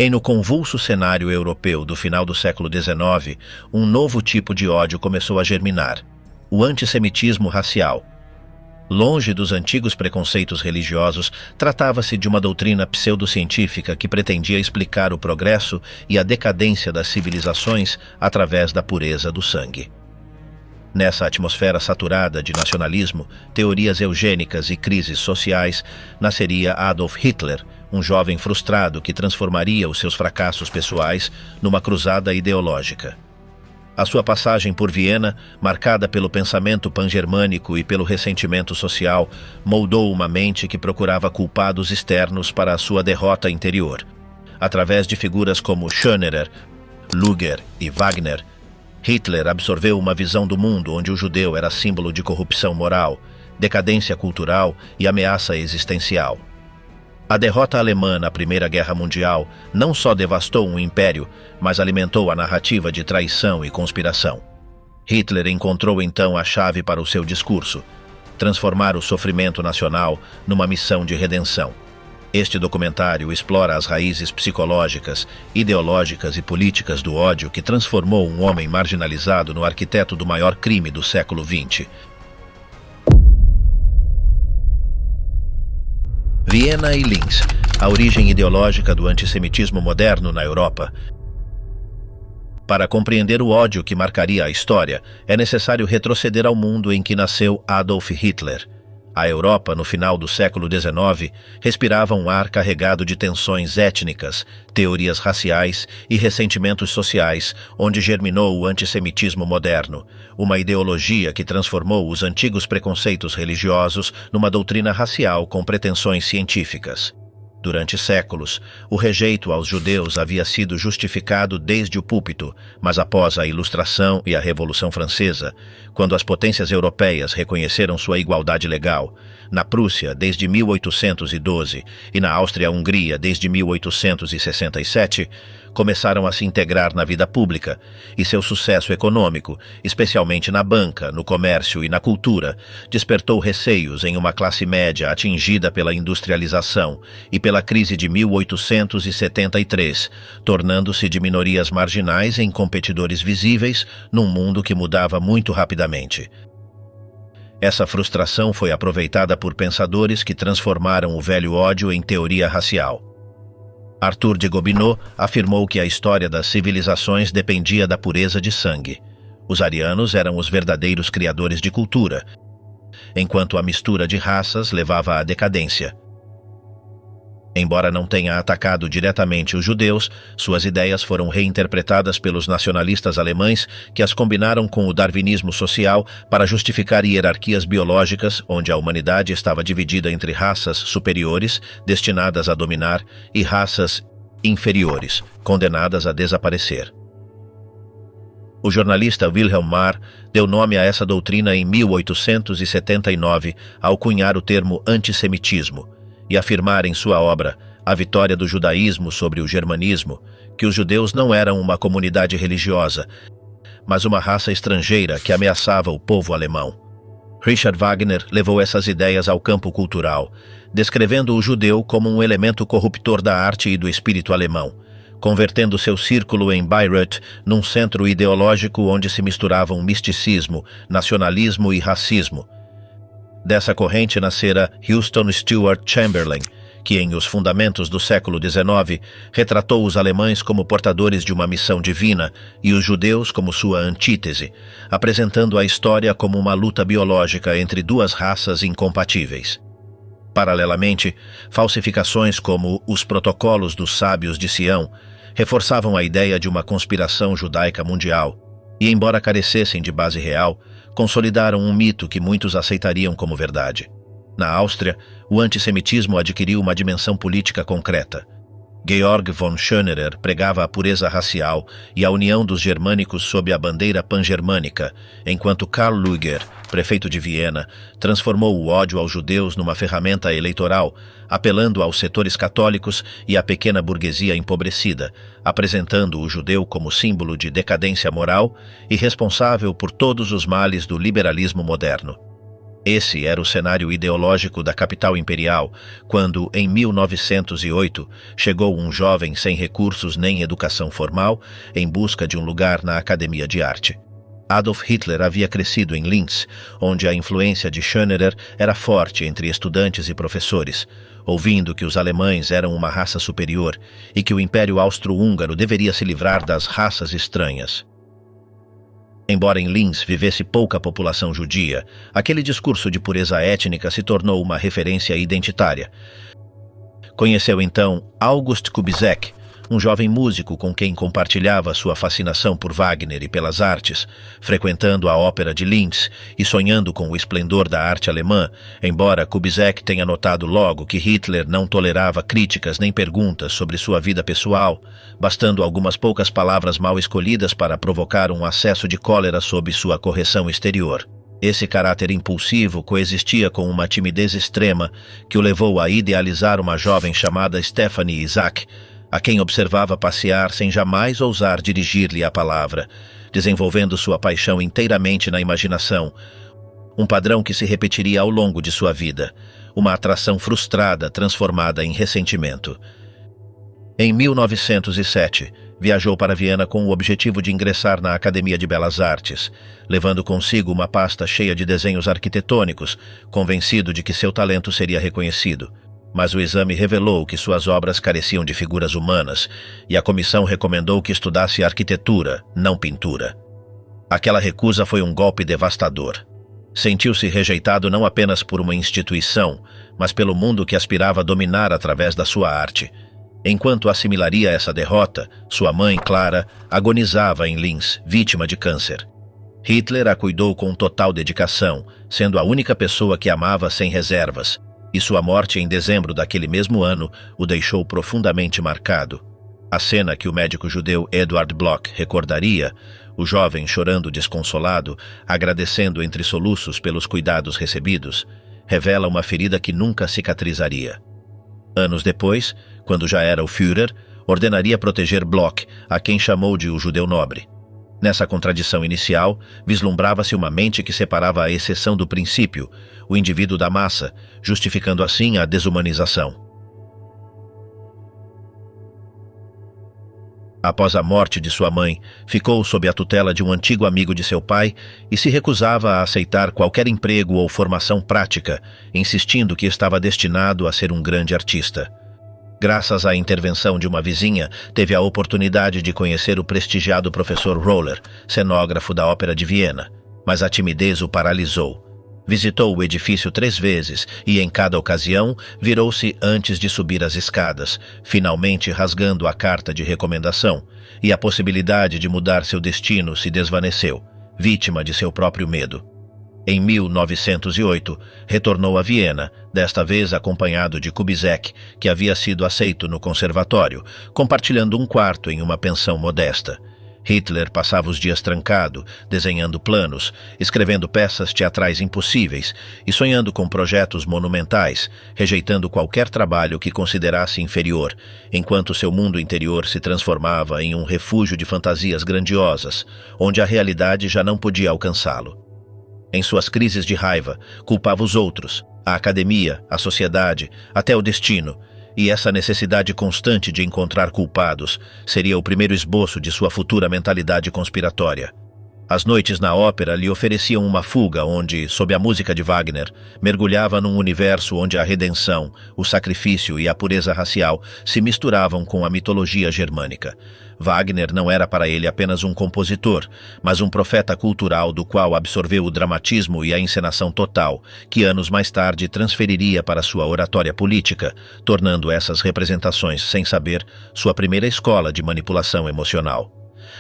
No convulso cenário europeu do final do século XIX, um novo tipo de ódio começou a germinar: o antissemitismo racial. Longe dos antigos preconceitos religiosos, tratava-se de uma doutrina pseudocientífica que pretendia explicar o progresso e a decadência das civilizações através da pureza do sangue. Nessa atmosfera saturada de nacionalismo, teorias eugênicas e crises sociais, nasceria Adolf Hitler, um jovem frustrado que transformaria os seus fracassos pessoais numa cruzada ideológica. A sua passagem por Viena, marcada pelo pensamento pangermânico e pelo ressentimento social, moldou uma mente que procurava culpados externos para a sua derrota interior. Através de figuras como Schönerer, Luger e Wagner, Hitler absorveu uma visão do mundo onde o judeu era símbolo de corrupção moral, decadência cultural e ameaça existencial. A derrota alemã na Primeira Guerra Mundial não só devastou um império, mas alimentou a narrativa de traição e conspiração. Hitler encontrou então a chave para o seu discurso: transformar o sofrimento nacional numa missão de redenção. Este documentário explora as raízes psicológicas, ideológicas e políticas do ódio que transformou um homem marginalizado no arquiteto do maior crime do século XX. Viena e Linz, a origem ideológica do antissemitismo moderno na Europa. Para compreender o ódio que marcaria a história, é necessário retroceder ao mundo em que nasceu Adolf Hitler. A Europa, no final do século XIX, respirava um ar carregado de tensões étnicas, teorias raciais e ressentimentos sociais, onde germinou o antissemitismo moderno, uma ideologia que transformou os antigos preconceitos religiosos numa doutrina racial com pretensões científicas. Durante séculos, o rejeito aos judeus havia sido justificado desde o púlpito, mas após a Ilustração e a Revolução Francesa, quando as potências europeias reconheceram sua igualdade legal, na Prússia desde 1812 e na Áustria-Hungria desde 1867, começaram a se integrar na vida pública, e seu sucesso econômico, especialmente na banca, no comércio e na cultura, despertou receios em uma classe média atingida pela industrialização e pela crise de 1873, tornando-se de minorias marginais em competidores visíveis num mundo que mudava muito rapidamente. Essa frustração foi aproveitada por pensadores que transformaram o velho ódio em teoria racial. Arthur de Gobineau afirmou que a história das civilizações dependia da pureza de sangue. Os arianos eram os verdadeiros criadores de cultura, enquanto a mistura de raças levava à decadência. Embora não tenha atacado diretamente os judeus, suas ideias foram reinterpretadas pelos nacionalistas alemães que as combinaram com o darwinismo social para justificar hierarquias biológicas onde a humanidade estava dividida entre raças superiores, destinadas a dominar, e raças inferiores, condenadas a desaparecer. O jornalista Wilhelm Marr deu nome a essa doutrina em 1879 ao cunhar o termo antissemitismo e afirmar em sua obra A Vitória do Judaísmo sobre o Germanismo que os judeus não eram uma comunidade religiosa, mas uma raça estrangeira que ameaçava o povo alemão. Richard Wagner levou essas ideias ao campo cultural, descrevendo o judeu como um elemento corruptor da arte e do espírito alemão, convertendo seu círculo em Bayreuth num centro ideológico onde se misturavam misticismo, nacionalismo e racismo. Dessa corrente nascera Houston Stewart Chamberlain, que em Os Fundamentos do século XIX retratou os alemães como portadores de uma missão divina e os judeus como sua antítese, apresentando a história como uma luta biológica entre duas raças incompatíveis. Paralelamente, falsificações como Os Protocolos dos Sábios de Sião reforçavam a ideia de uma conspiração judaica mundial e, embora carecessem de base real, consolidaram um mito que muitos aceitariam como verdade. Na Áustria, o antissemitismo adquiriu uma dimensão política concreta. Georg von Schönerer pregava a pureza racial e a união dos germânicos sob a bandeira pangermânica, enquanto Karl Lueger, prefeito de Viena, transformou o ódio aos judeus numa ferramenta eleitoral, apelando aos setores católicos e à pequena burguesia empobrecida, apresentando o judeu como símbolo de decadência moral e responsável por todos os males do liberalismo moderno. Esse era o cenário ideológico da capital imperial, quando, em 1908, chegou um jovem sem recursos nem educação formal, em busca de um lugar na Academia de Arte. Adolf Hitler havia crescido em Linz, onde a influência de Schönerer era forte entre estudantes e professores, ouvindo que os alemães eram uma raça superior e que o Império Austro-Húngaro deveria se livrar das raças estranhas. Embora em Linz vivesse pouca população judia, aquele discurso de pureza étnica se tornou uma referência identitária. Conheceu então August Kubizek, um jovem músico com quem compartilhava sua fascinação por Wagner e pelas artes, frequentando a ópera de Linz e sonhando com o esplendor da arte alemã, embora Kubizek tenha notado logo que Hitler não tolerava críticas nem perguntas sobre sua vida pessoal, bastando algumas poucas palavras mal escolhidas para provocar um acesso de cólera sob sua correção exterior. Esse caráter impulsivo coexistia com uma timidez extrema que o levou a idealizar uma jovem chamada Stephanie Isaac, a quem observava passear sem jamais ousar dirigir-lhe a palavra, desenvolvendo sua paixão inteiramente na imaginação, um padrão que se repetiria ao longo de sua vida, uma atração frustrada transformada em ressentimento. Em 1907, viajou para Viena com o objetivo de ingressar na Academia de Belas Artes, levando consigo uma pasta cheia de desenhos arquitetônicos, convencido de que seu talento seria reconhecido. Mas o exame revelou que suas obras careciam de figuras humanas e a comissão recomendou que estudasse arquitetura, não pintura. Aquela recusa foi um golpe devastador. Sentiu-se rejeitado não apenas por uma instituição, mas pelo mundo que aspirava a dominar através da sua arte. Enquanto assimilaria essa derrota, sua mãe, Clara, agonizava em Linz, vítima de câncer. Hitler a cuidou com total dedicação, sendo a única pessoa que amava sem reservas, e sua morte em dezembro daquele mesmo ano o deixou profundamente marcado. A cena que o médico judeu Eduard Bloch recordaria, o jovem chorando desconsolado, agradecendo entre soluços pelos cuidados recebidos, revela uma ferida que nunca cicatrizaria. Anos depois, quando já era o Führer, ordenaria proteger Bloch, a quem chamou de o judeu nobre. Nessa contradição inicial, vislumbrava-se uma mente que separava a exceção do princípio, o indivíduo da massa, justificando assim a desumanização. Após a morte de sua mãe, ficou sob a tutela de um antigo amigo de seu pai e se recusava a aceitar qualquer emprego ou formação prática, insistindo que estava destinado a ser um grande artista. Graças à intervenção de uma vizinha, teve a oportunidade de conhecer o prestigiado professor Roller, cenógrafo da Ópera de Viena, mas a timidez o paralisou. Visitou o edifício 3 vezes e, em cada ocasião, virou-se antes de subir as escadas, finalmente rasgando a carta de recomendação, e a possibilidade de mudar seu destino se desvaneceu, vítima de seu próprio medo. Em 1908, retornou a Viena, desta vez acompanhado de Kubizek, que havia sido aceito no conservatório, compartilhando um quarto em uma pensão modesta. Hitler passava os dias trancado, desenhando planos, escrevendo peças teatrais impossíveis e sonhando com projetos monumentais, rejeitando qualquer trabalho que considerasse inferior, enquanto seu mundo interior se transformava em um refúgio de fantasias grandiosas, onde a realidade já não podia alcançá-lo. Em suas crises de raiva, culpava os outros, a academia, a sociedade, até o destino, e essa necessidade constante de encontrar culpados seria o primeiro esboço de sua futura mentalidade conspiratória. As noites na ópera lhe ofereciam uma fuga onde, sob a música de Wagner, mergulhava num universo onde a redenção, o sacrifício e a pureza racial se misturavam com a mitologia germânica. Wagner não era para ele apenas um compositor, mas um profeta cultural do qual absorveu o dramatismo e a encenação total, que anos mais tarde transferiria para sua oratória política, tornando essas representações, sem saber, sua primeira escola de manipulação emocional.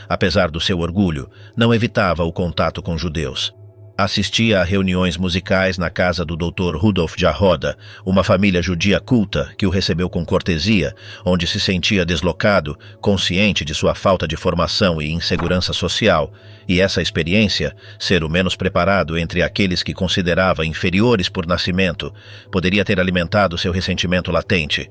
Apesar do seu orgulho, não evitava o contato com judeus. Assistia a reuniões musicais na casa do Dr. Rudolf Jaroda, uma família judia culta que o recebeu com cortesia, onde se sentia deslocado, consciente de sua falta de formação e insegurança social, e essa experiência, ser o menos preparado entre aqueles que considerava inferiores por nascimento, poderia ter alimentado seu ressentimento latente.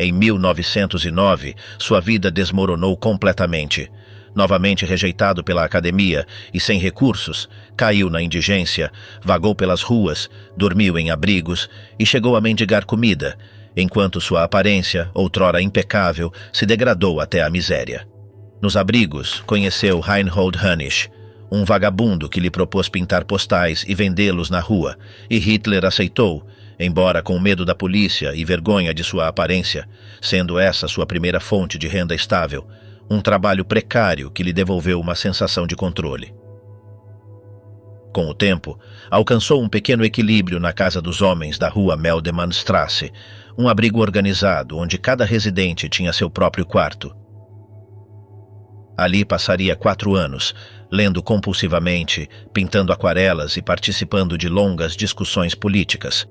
Em 1909, sua vida desmoronou completamente. Novamente rejeitado pela academia e sem recursos, caiu na indigência, vagou pelas ruas, dormiu em abrigos e chegou a mendigar comida, enquanto sua aparência, outrora impecável, se degradou até a miséria. Nos abrigos, conheceu Reinhold Hönisch, um vagabundo que lhe propôs pintar postais e vendê-los na rua, e Hitler aceitou, embora com medo da polícia e vergonha de sua aparência, sendo essa sua primeira fonte de renda estável, um trabalho precário que lhe devolveu uma sensação de controle. Com o tempo, alcançou um pequeno equilíbrio na Casa dos Homens da rua Meldemannstrasse, um abrigo organizado onde cada residente tinha seu próprio quarto. Ali passaria 4 anos, lendo compulsivamente, pintando aquarelas e participando de longas discussões políticas.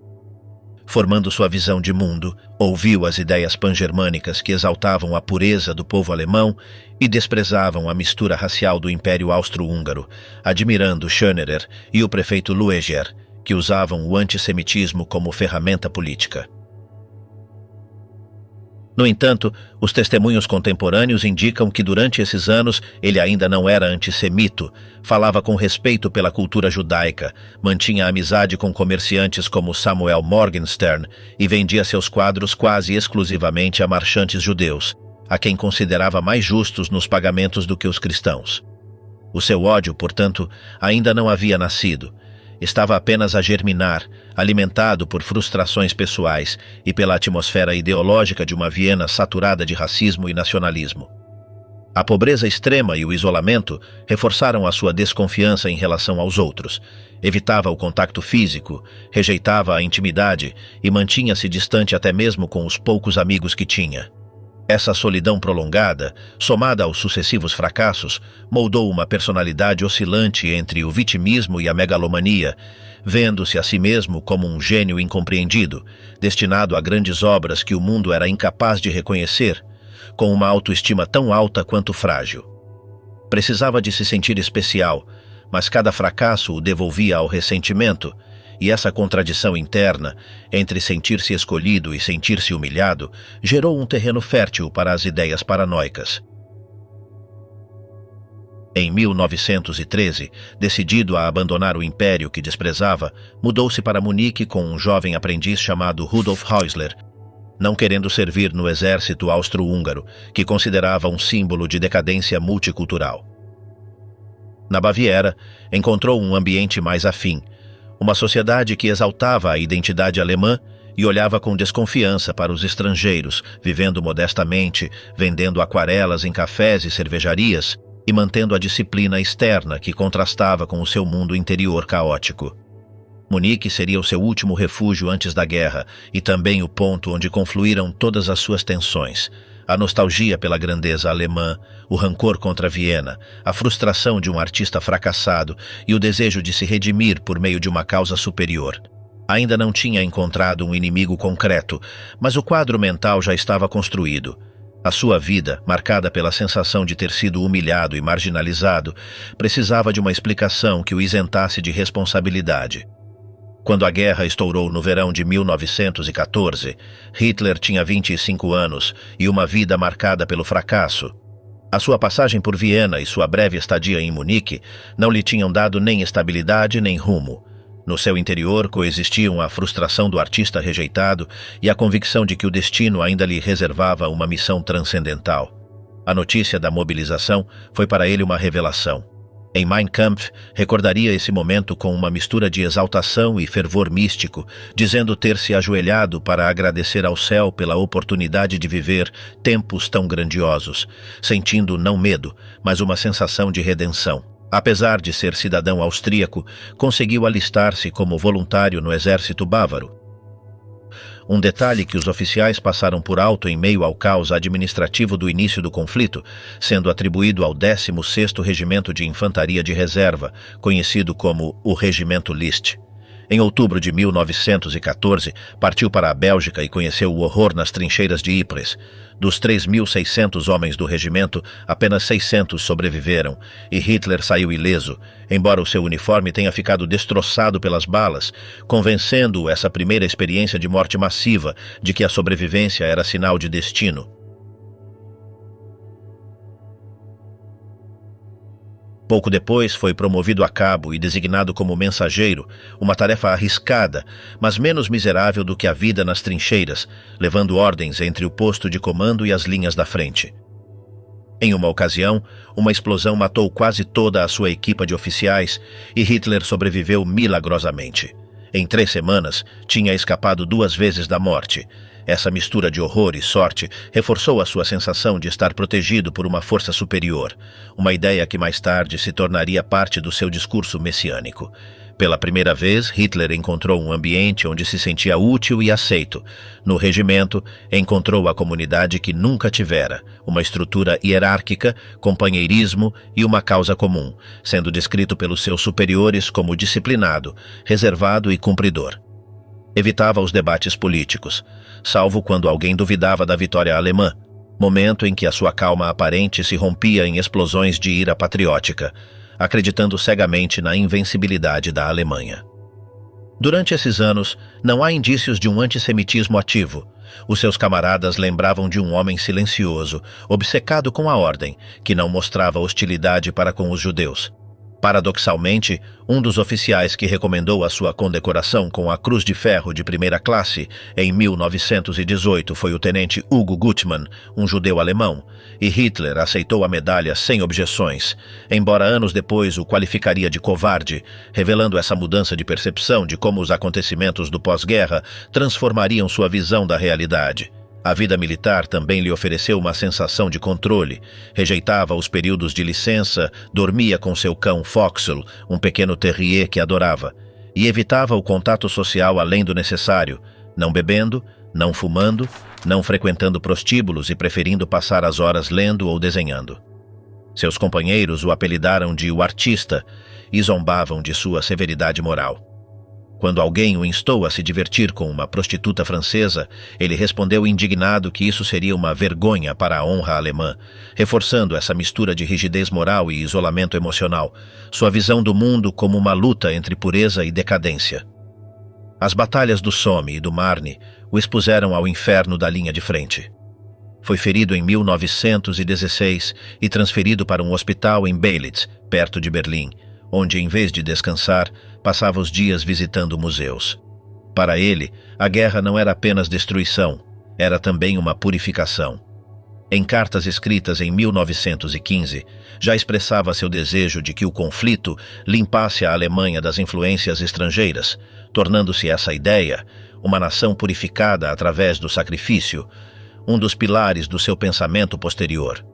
Formando sua visão de mundo, ouviu as ideias pan-germânicas que exaltavam a pureza do povo alemão e desprezavam a mistura racial do Império Austro-Húngaro, admirando Schönerer e o prefeito Lueger, que usavam o antissemitismo como ferramenta política. No entanto, os testemunhos contemporâneos indicam que durante esses anos ele ainda não era antissemito, falava com respeito pela cultura judaica, mantinha amizade com comerciantes como Samuel Morgenstern e vendia seus quadros quase exclusivamente a marchantes judeus, a quem considerava mais justos nos pagamentos do que os cristãos. O seu ódio, portanto, ainda não havia nascido. Estava apenas a germinar, alimentado por frustrações pessoais e pela atmosfera ideológica de uma Viena saturada de racismo e nacionalismo. A pobreza extrema e o isolamento reforçaram a sua desconfiança em relação aos outros. Evitava o contato físico, rejeitava a intimidade e mantinha-se distante até mesmo com os poucos amigos que tinha. Essa solidão prolongada, somada aos sucessivos fracassos, moldou uma personalidade oscilante entre o vitimismo e a megalomania, vendo-se a si mesmo como um gênio incompreendido, destinado a grandes obras que o mundo era incapaz de reconhecer, com uma autoestima tão alta quanto frágil. Precisava de se sentir especial, mas cada fracasso o devolvia ao ressentimento, e essa contradição interna, entre sentir-se escolhido e sentir-se humilhado, gerou um terreno fértil para as ideias paranoicas. Em 1913, decidido a abandonar o império que desprezava, mudou-se para Munique com um jovem aprendiz chamado Rudolf Häusler, não querendo servir no exército austro-húngaro, que considerava um símbolo de decadência multicultural. Na Baviera, encontrou um ambiente mais afim, uma sociedade que exaltava a identidade alemã e olhava com desconfiança para os estrangeiros, vivendo modestamente, vendendo aquarelas em cafés e cervejarias e mantendo a disciplina externa que contrastava com o seu mundo interior caótico. Munique seria o seu último refúgio antes da guerra e também o ponto onde confluíram todas as suas tensões. A nostalgia pela grandeza alemã, o rancor contra Viena, a frustração de um artista fracassado e o desejo de se redimir por meio de uma causa superior. Ainda não tinha encontrado um inimigo concreto, mas o quadro mental já estava construído. A sua vida, marcada pela sensação de ter sido humilhado e marginalizado, precisava de uma explicação que o isentasse de responsabilidade. Quando a guerra estourou no verão de 1914, Hitler tinha 25 anos e uma vida marcada pelo fracasso. A sua passagem por Viena e sua breve estadia em Munique não lhe tinham dado nem estabilidade nem rumo. No seu interior coexistiam a frustração do artista rejeitado e a convicção de que o destino ainda lhe reservava uma missão transcendental. A notícia da mobilização foi para ele uma revelação. Em Mein Kampf, recordaria esse momento com uma mistura de exaltação e fervor místico, dizendo ter se ajoelhado para agradecer ao céu pela oportunidade de viver tempos tão grandiosos, sentindo não medo, mas uma sensação de redenção. Apesar de ser cidadão austríaco, conseguiu alistar-se como voluntário no exército bávaro. Um detalhe que os oficiais passaram por alto em meio ao caos administrativo do início do conflito, sendo atribuído ao 16º Regimento de Infantaria de Reserva, conhecido como o Regimento List. Em outubro de 1914, partiu para a Bélgica e conheceu o horror nas trincheiras de Ypres. Dos 3.600 homens do regimento, apenas 600 sobreviveram, e Hitler saiu ileso, embora o seu uniforme tenha ficado destroçado pelas balas, convencendo-o essa primeira experiência de morte massiva de que a sobrevivência era sinal de destino. Pouco depois foi promovido a cabo e designado como mensageiro, uma tarefa arriscada, mas menos miserável do que a vida nas trincheiras, levando ordens entre o posto de comando e as linhas da frente. Em uma ocasião, uma explosão matou quase toda a sua equipa de oficiais e Hitler sobreviveu milagrosamente. Em 3 semanas, tinha escapado 2 vezes da morte. Essa mistura de horror e sorte reforçou a sua sensação de estar protegido por uma força superior, uma ideia que mais tarde se tornaria parte do seu discurso messiânico. Pela primeira vez, Hitler encontrou um ambiente onde se sentia útil e aceito. No regimento, encontrou a comunidade que nunca tivera, uma estrutura hierárquica, companheirismo e uma causa comum, sendo descrito pelos seus superiores como disciplinado, reservado e cumpridor. Evitava os debates políticos, salvo quando alguém duvidava da vitória alemã, momento em que a sua calma aparente se rompia em explosões de ira patriótica, acreditando cegamente na invencibilidade da Alemanha. Durante esses anos, não há indícios de um antissemitismo ativo. Os seus camaradas lembravam de um homem silencioso, obcecado com a ordem, que não mostrava hostilidade para com os judeus. Paradoxalmente, um dos oficiais que recomendou a sua condecoração com a Cruz de Ferro de primeira classe em 1918 foi o tenente Hugo Gutmann, um judeu alemão, e Hitler aceitou a medalha sem objeções, embora anos depois o qualificaria de covarde, revelando essa mudança de percepção de como os acontecimentos do pós-guerra transformariam sua visão da realidade. A vida militar também lhe ofereceu uma sensação de controle. Rejeitava os períodos de licença, dormia com seu cão Foxel, um pequeno terrier que adorava, e evitava o contato social além do necessário, não bebendo, não fumando, não frequentando prostíbulos e preferindo passar as horas lendo ou desenhando. Seus companheiros o apelidaram de o artista e zombavam de sua severidade moral. Quando alguém o instou a se divertir com uma prostituta francesa, ele respondeu indignado que isso seria uma vergonha para a honra alemã, reforçando essa mistura de rigidez moral e isolamento emocional, sua visão do mundo como uma luta entre pureza e decadência. As batalhas do Somme e do Marne o expuseram ao inferno da linha de frente. Foi ferido em 1916 e transferido para um hospital em Beilitz, perto de Berlim, onde, em vez de descansar, passava os dias visitando museus. Para ele, a guerra não era apenas destruição, era também uma purificação. Em cartas escritas em 1915, já expressava seu desejo de que o conflito limpasse a Alemanha das influências estrangeiras, tornando-se essa ideia, uma nação purificada através do sacrifício, um dos pilares do seu pensamento posterior.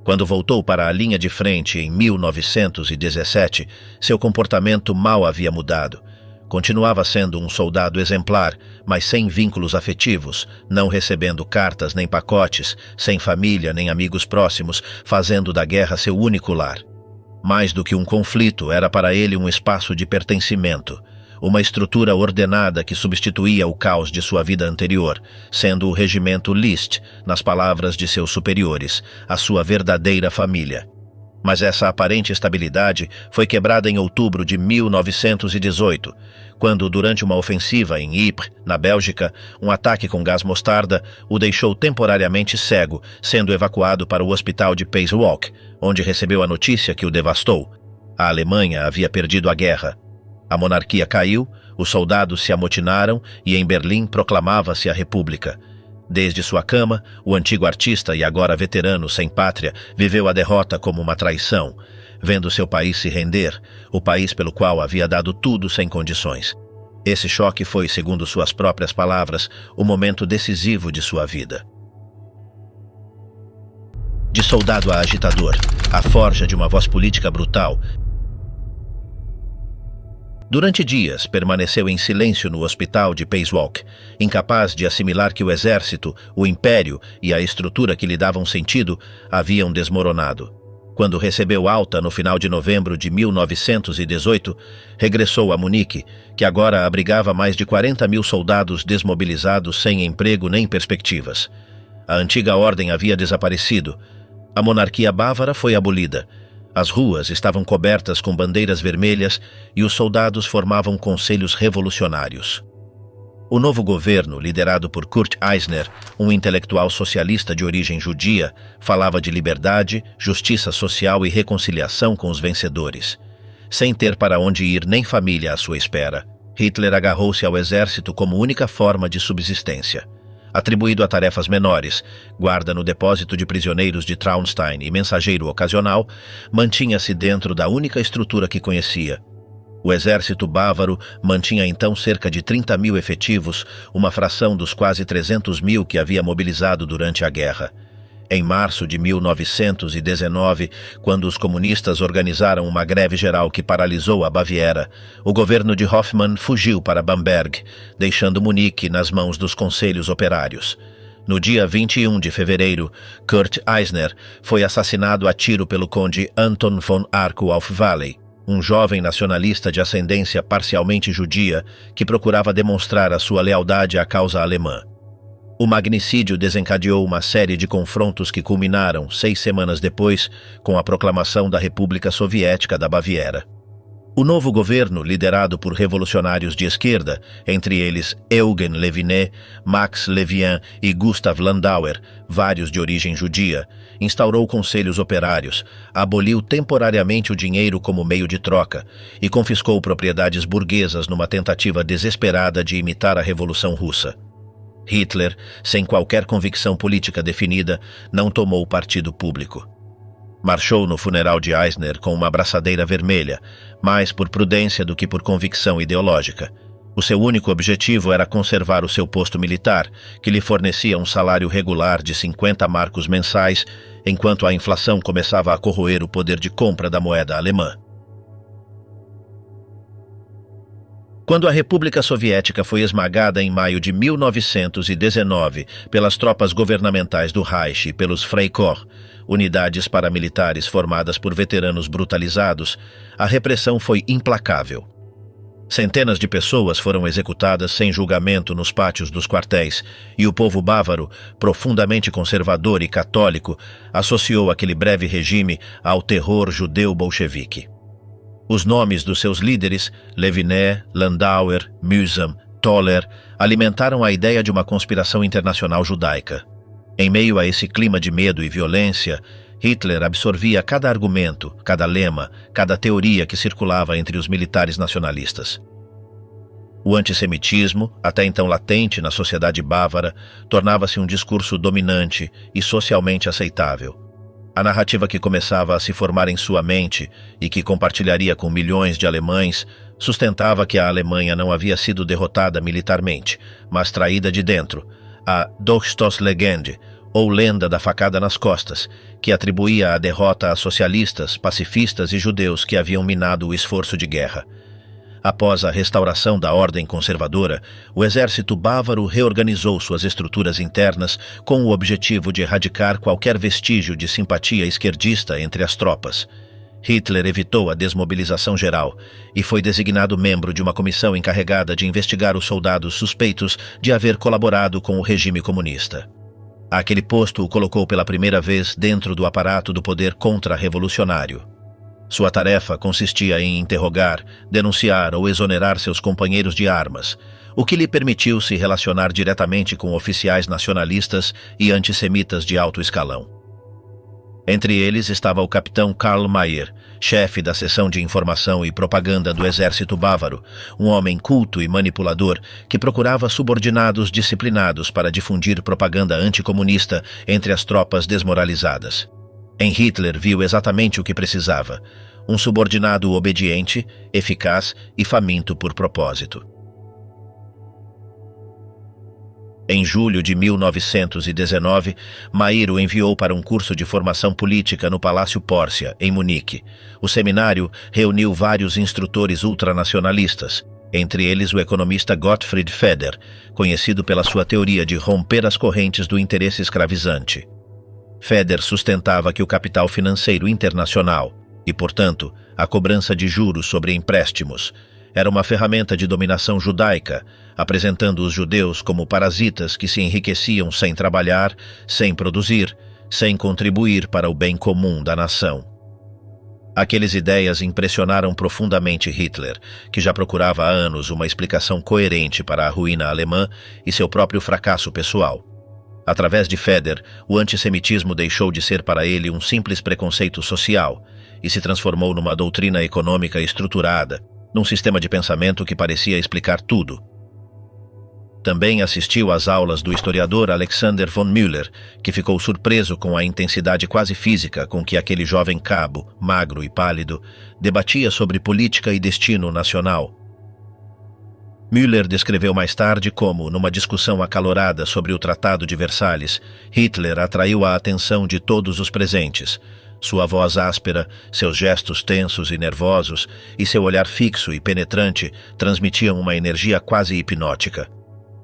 Quando voltou para a linha de frente em 1917, seu comportamento mal havia mudado. Continuava sendo um soldado exemplar, mas sem vínculos afetivos, não recebendo cartas nem pacotes, sem família nem amigos próximos, fazendo da guerra seu único lar. Mais do que um conflito, era para ele um espaço de pertencimento, uma estrutura ordenada que substituía o caos de sua vida anterior, sendo o regimento List, nas palavras de seus superiores, a sua verdadeira família. Mas essa aparente estabilidade foi quebrada em outubro de 1918, quando, durante uma ofensiva em Ypres, na Bélgica, um ataque com gás mostarda o deixou temporariamente cego, sendo evacuado para o hospital de Pasewalk, onde recebeu a notícia que o devastou. A Alemanha havia perdido a guerra. A monarquia caiu, os soldados se amotinaram e em Berlim proclamava-se a República. Desde sua cama, o antigo artista e agora veterano sem pátria viveu a derrota como uma traição, vendo seu país se render, o país pelo qual havia dado tudo sem condições. Esse choque foi, segundo suas próprias palavras, o momento decisivo de sua vida. De soldado a agitador, a forja de uma voz política brutal. Durante dias, permaneceu em silêncio no hospital de Pasewalk, incapaz de assimilar que o exército, o império e a estrutura que lhe davam sentido haviam desmoronado. Quando recebeu alta no final de novembro de 1918, regressou a Munique, que agora abrigava mais de 40 mil soldados desmobilizados sem emprego nem perspectivas. A antiga ordem havia desaparecido. A monarquia bávara foi abolida. As ruas estavam cobertas com bandeiras vermelhas e os soldados formavam conselhos revolucionários. O novo governo, liderado por Kurt Eisner, um intelectual socialista de origem judia, falava de liberdade, justiça social e reconciliação com os vencedores. Sem ter para onde ir nem família à sua espera, Hitler agarrou-se ao exército como única forma de subsistência. Atribuído a tarefas menores, guarda no depósito de prisioneiros de Traunstein e mensageiro ocasional, mantinha-se dentro da única estrutura que conhecia. O exército bávaro mantinha então cerca de 30 mil efetivos, uma fração dos quase 300 mil que havia mobilizado durante a guerra. Em março de 1919, quando os comunistas organizaram uma greve geral que paralisou a Baviera, o governo de Hoffmann fugiu para Bamberg, deixando Munique nas mãos dos conselhos operários. No dia 21 de fevereiro, Kurt Eisner foi assassinado a tiro pelo conde Anton von Arco-auf-Valley, um jovem nacionalista de ascendência parcialmente judia que procurava demonstrar a sua lealdade à causa alemã. O magnicídio desencadeou uma série de confrontos que culminaram, 6 semanas depois, com a proclamação da República Soviética da Baviera. O novo governo, liderado por revolucionários de esquerda, entre eles Eugen Leviné, Max Levien e Gustav Landauer, vários de origem judia, instaurou conselhos operários, aboliu temporariamente o dinheiro como meio de troca e confiscou propriedades burguesas numa tentativa desesperada de imitar a Revolução Russa. Hitler, sem qualquer convicção política definida, não tomou partido público. Marchou no funeral de Eisner com uma abraçadeira vermelha, mais por prudência do que por convicção ideológica. O seu único objetivo era conservar o seu posto militar, que lhe fornecia um salário regular de 50 marcos mensais, enquanto a inflação começava a corroer o poder de compra da moeda alemã. Quando a República Soviética foi esmagada em maio de 1919 pelas tropas governamentais do Reich e pelos Freikorps, unidades paramilitares formadas por veteranos brutalizados, a repressão foi implacável. Centenas de pessoas foram executadas sem julgamento nos pátios dos quartéis, e o povo bávaro, profundamente conservador e católico, associou aquele breve regime ao terror judeu-bolchevique. Os nomes dos seus líderes, Leviné, Landauer, Mühsam, Toller, alimentaram a ideia de uma conspiração internacional judaica. Em meio a esse clima de medo e violência, Hitler absorvia cada argumento, cada lema, cada teoria que circulava entre os militares nacionalistas. O antissemitismo, até então latente na sociedade bávara, tornava-se um discurso dominante e socialmente aceitável. A narrativa que começava a se formar em sua mente e que compartilharia com milhões de alemães sustentava que a Alemanha não havia sido derrotada militarmente, mas traída de dentro, a Durchstoßlegende, ou lenda da facada nas costas, que atribuía a derrota a socialistas, pacifistas e judeus que haviam minado o esforço de guerra. Após a restauração da ordem conservadora, o exército bávaro reorganizou suas estruturas internas com o objetivo de erradicar qualquer vestígio de simpatia esquerdista entre as tropas. Hitler evitou a desmobilização geral e foi designado membro de uma comissão encarregada de investigar os soldados suspeitos de haver colaborado com o regime comunista. Aquele posto o colocou pela primeira vez dentro do aparato do poder contra-revolucionário. Sua tarefa consistia em interrogar, denunciar ou exonerar seus companheiros de armas, o que lhe permitiu se relacionar diretamente com oficiais nacionalistas e antissemitas de alto escalão. Entre eles estava o capitão Karl Mayer, chefe da seção de informação e propaganda do exército bávaro, um homem culto e manipulador que procurava subordinados disciplinados para difundir propaganda anticomunista entre as tropas desmoralizadas. Em Hitler viu exatamente o que precisava: um subordinado obediente, eficaz e faminto por propósito. Em julho de 1919, Mayer o enviou para um curso de formação política no Palácio Pórcia, em Munique. O seminário reuniu vários instrutores ultranacionalistas, entre eles o economista Gottfried Feder, conhecido pela sua teoria de romper as correntes do interesse escravizante. Feder sustentava que o capital financeiro internacional, e, portanto, a cobrança de juros sobre empréstimos, era uma ferramenta de dominação judaica, apresentando os judeus como parasitas que se enriqueciam sem trabalhar, sem produzir, sem contribuir para o bem comum da nação. Aquelas ideias impressionaram profundamente Hitler, que já procurava há anos uma explicação coerente para a ruína alemã e seu próprio fracasso pessoal. Através de Feder, o antissemitismo deixou de ser para ele um simples preconceito social e se transformou numa doutrina econômica estruturada, num sistema de pensamento que parecia explicar tudo. Também assistiu às aulas do historiador Alexander von Müller, que ficou surpreso com a intensidade quase física com que aquele jovem cabo, magro e pálido, debatia sobre política e destino nacional. Müller descreveu mais tarde como, numa discussão acalorada sobre o Tratado de Versalhes, Hitler atraiu a atenção de todos os presentes. Sua voz áspera, seus gestos tensos e nervosos e seu olhar fixo e penetrante transmitiam uma energia quase hipnótica.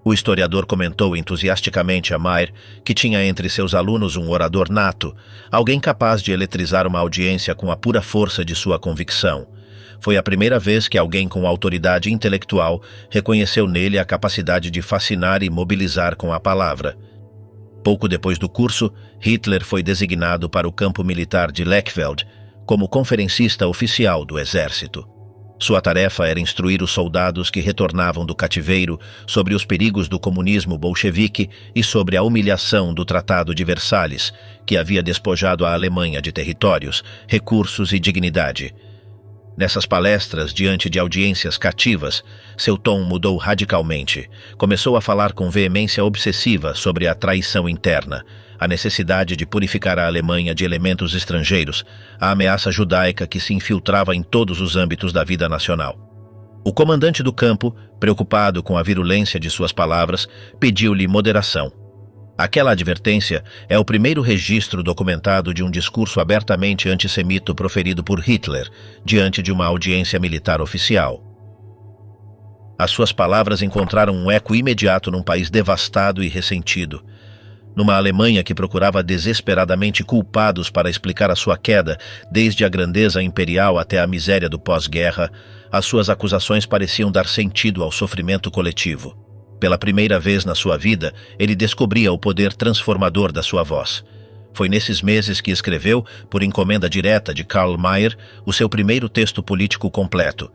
O historiador comentou entusiasticamente a Mayr que tinha entre seus alunos um orador nato, alguém capaz de eletrizar uma audiência com a pura força de sua convicção. Foi a primeira vez que alguém com autoridade intelectual reconheceu nele a capacidade de fascinar e mobilizar com a palavra. Pouco depois do curso, Hitler foi designado para o campo militar de Lechfeld como conferencista oficial do exército. Sua tarefa era instruir os soldados que retornavam do cativeiro sobre os perigos do comunismo bolchevique e sobre a humilhação do Tratado de Versalhes, que havia despojado a Alemanha de territórios, recursos e dignidade. Nessas palestras, diante de audiências cativas, seu tom mudou radicalmente. Começou a falar com veemência obsessiva sobre a traição interna, a necessidade de purificar a Alemanha de elementos estrangeiros, a ameaça judaica que se infiltrava em todos os âmbitos da vida nacional. O comandante do campo, preocupado com a virulência de suas palavras, pediu-lhe moderação. Aquela advertência é o primeiro registro documentado de um discurso abertamente antissemita proferido por Hitler, diante de uma audiência militar oficial. As suas palavras encontraram um eco imediato num país devastado e ressentido. Numa Alemanha que procurava desesperadamente culpados para explicar a sua queda, desde a grandeza imperial até a miséria do pós-guerra, as suas acusações pareciam dar sentido ao sofrimento coletivo. Pela primeira vez na sua vida, ele descobria o poder transformador da sua voz. Foi nesses meses que escreveu, por encomenda direta de Karl Mayr, o seu primeiro texto político completo,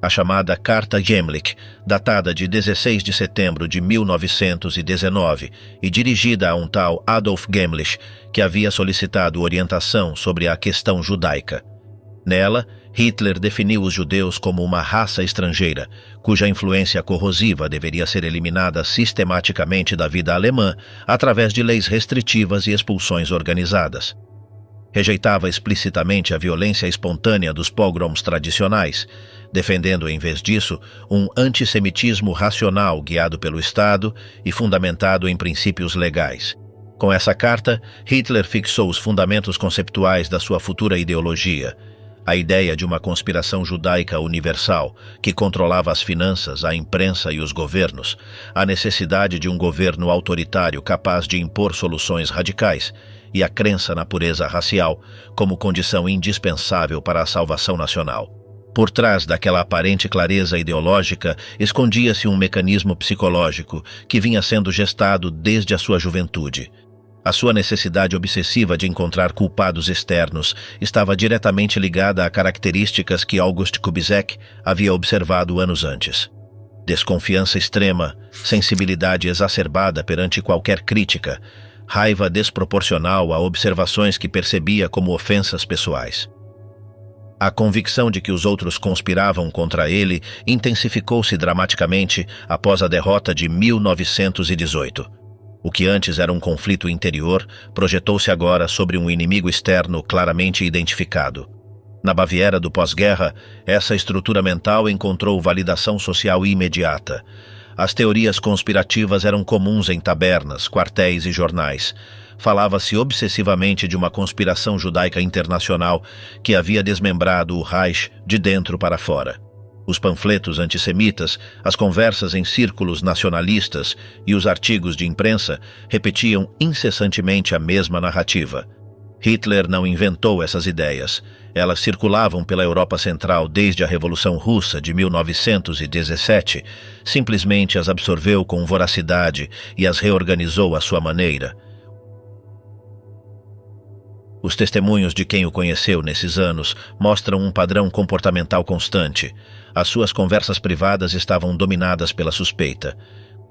a chamada Carta Gemlich, datada de 16 de setembro de 1919 e dirigida a um tal Adolf Gemlich, que havia solicitado orientação sobre a questão judaica. Nela, Hitler definiu os judeus como uma raça estrangeira, cuja influência corrosiva deveria ser eliminada sistematicamente da vida alemã através de leis restritivas e expulsões organizadas. Rejeitava explicitamente a violência espontânea dos pogroms tradicionais, defendendo, em vez disso, um antissemitismo racional guiado pelo Estado e fundamentado em princípios legais. Com essa carta, Hitler fixou os fundamentos conceptuais da sua futura ideologia. A ideia de uma conspiração judaica universal que controlava as finanças, a imprensa e os governos, a necessidade de um governo autoritário capaz de impor soluções radicais e a crença na pureza racial como condição indispensável para a salvação nacional. Por trás daquela aparente clareza ideológica escondia-se um mecanismo psicológico que vinha sendo gestado desde a sua juventude. A sua necessidade obsessiva de encontrar culpados externos estava diretamente ligada a características que August Kubizek havia observado anos antes. Desconfiança extrema, sensibilidade exacerbada perante qualquer crítica, raiva desproporcional a observações que percebia como ofensas pessoais. A convicção de que os outros conspiravam contra ele intensificou-se dramaticamente após a derrota de 1918. O que antes era um conflito interior projetou-se agora sobre um inimigo externo claramente identificado. Na Baviera do pós-guerra, essa estrutura mental encontrou validação social imediata. As teorias conspirativas eram comuns em tabernas, quartéis e jornais. Falava-se obsessivamente de uma conspiração judaica internacional que havia desmembrado o Reich de dentro para fora. Os panfletos antissemitas, as conversas em círculos nacionalistas e os artigos de imprensa repetiam incessantemente a mesma narrativa. Hitler não inventou essas ideias. Elas circulavam pela Europa Central desde a Revolução Russa de 1917, simplesmente as absorveu com voracidade e as reorganizou à sua maneira. Os testemunhos de quem o conheceu nesses anos mostram um padrão comportamental constante. As suas conversas privadas estavam dominadas pela suspeita.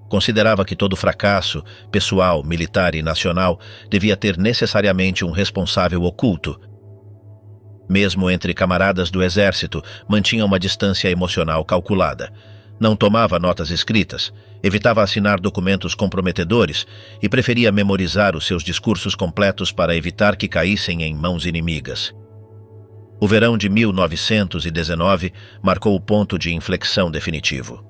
Considerava que todo fracasso, pessoal, militar e nacional, devia ter necessariamente um responsável oculto. Mesmo entre camaradas do exército, mantinha uma distância emocional calculada. Não tomava notas escritas, evitava assinar documentos comprometedores e preferia memorizar os seus discursos completos para evitar que caíssem em mãos inimigas. O verão de 1919 marcou o ponto de inflexão definitivo.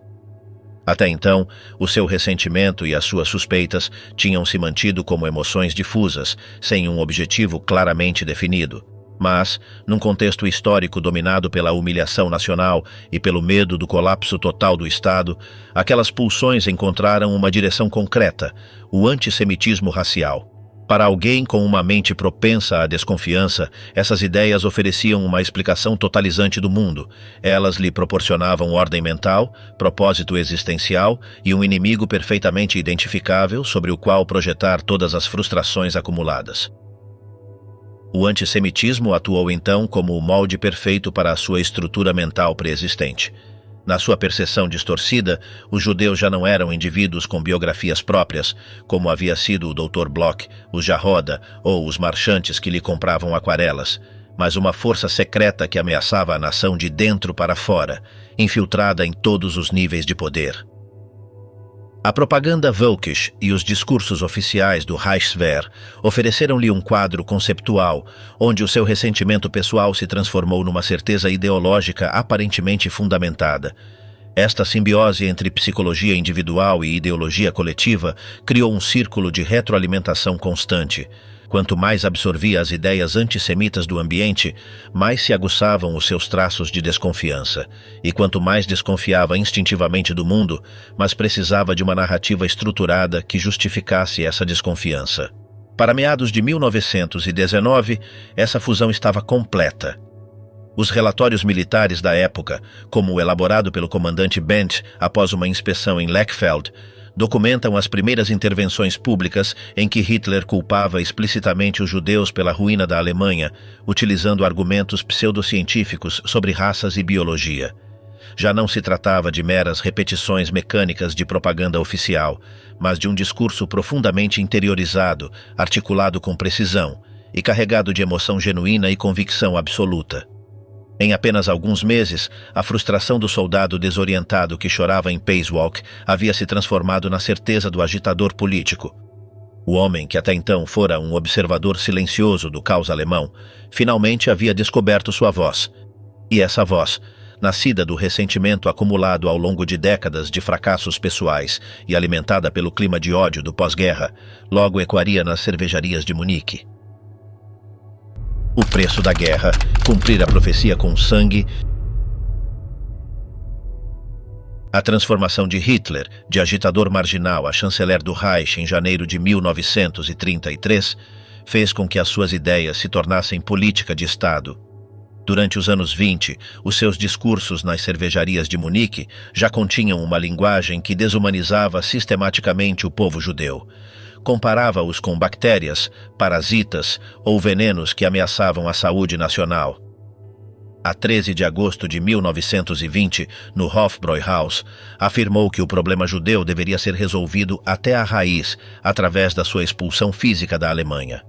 Até então, o seu ressentimento e as suas suspeitas tinham se mantido como emoções difusas, sem um objetivo claramente definido. Mas, num contexto histórico dominado pela humilhação nacional e pelo medo do colapso total do Estado, aquelas pulsões encontraram uma direção concreta: o antissemitismo racial. Para alguém com uma mente propensa à desconfiança, essas ideias ofereciam uma explicação totalizante do mundo. Elas lhe proporcionavam ordem mental, propósito existencial e um inimigo perfeitamente identificável sobre o qual projetar todas as frustrações acumuladas. O antissemitismo atuou então como o molde perfeito para a sua estrutura mental pré-existente. Na sua percepção distorcida, os judeus já não eram indivíduos com biografias próprias, como havia sido o Dr. Bloch, os Jahoda ou os marchantes que lhe compravam aquarelas, mas uma força secreta que ameaçava a nação de dentro para fora, infiltrada em todos os níveis de poder. A propaganda Völkisch e os discursos oficiais do Reichswehr ofereceram-lhe um quadro conceptual, onde o seu ressentimento pessoal se transformou numa certeza ideológica aparentemente fundamentada. Esta simbiose entre psicologia individual e ideologia coletiva criou um círculo de retroalimentação constante. Quanto mais absorvia as ideias antissemitas do ambiente, mais se aguçavam os seus traços de desconfiança. E quanto mais desconfiava instintivamente do mundo, mais precisava de uma narrativa estruturada que justificasse essa desconfiança. Para meados de 1919, essa fusão estava completa. Os relatórios militares da época, como o elaborado pelo comandante Bendt após uma inspeção em Lechfeld, documentam as primeiras intervenções públicas em que Hitler culpava explicitamente os judeus pela ruína da Alemanha, utilizando argumentos pseudocientíficos sobre raças e biologia. Já não se tratava de meras repetições mecânicas de propaganda oficial, mas de um discurso profundamente interiorizado, articulado com precisão e carregado de emoção genuína e convicção absoluta. Em apenas alguns meses, a frustração do soldado desorientado que chorava em Pasewalk havia se transformado na certeza do agitador político. O homem, que até então fora um observador silencioso do caos alemão, finalmente havia descoberto sua voz. E essa voz, nascida do ressentimento acumulado ao longo de décadas de fracassos pessoais e alimentada pelo clima de ódio do pós-guerra, logo ecoaria nas cervejarias de Munique. O preço da guerra, cumprir a profecia com sangue. A transformação de Hitler, de agitador marginal a chanceler do Reich em janeiro de 1933, fez com que as suas ideias se tornassem política de Estado. Durante os anos 20, os seus discursos nas cervejarias de Munique já continham uma linguagem que desumanizava sistematicamente o povo judeu. Comparava-os com bactérias, parasitas ou venenos que ameaçavam a saúde nacional. A 13 de agosto de 1920, no Hofbräuhaus, afirmou que o problema judeu deveria ser resolvido até a raiz, através da sua expulsão física da Alemanha.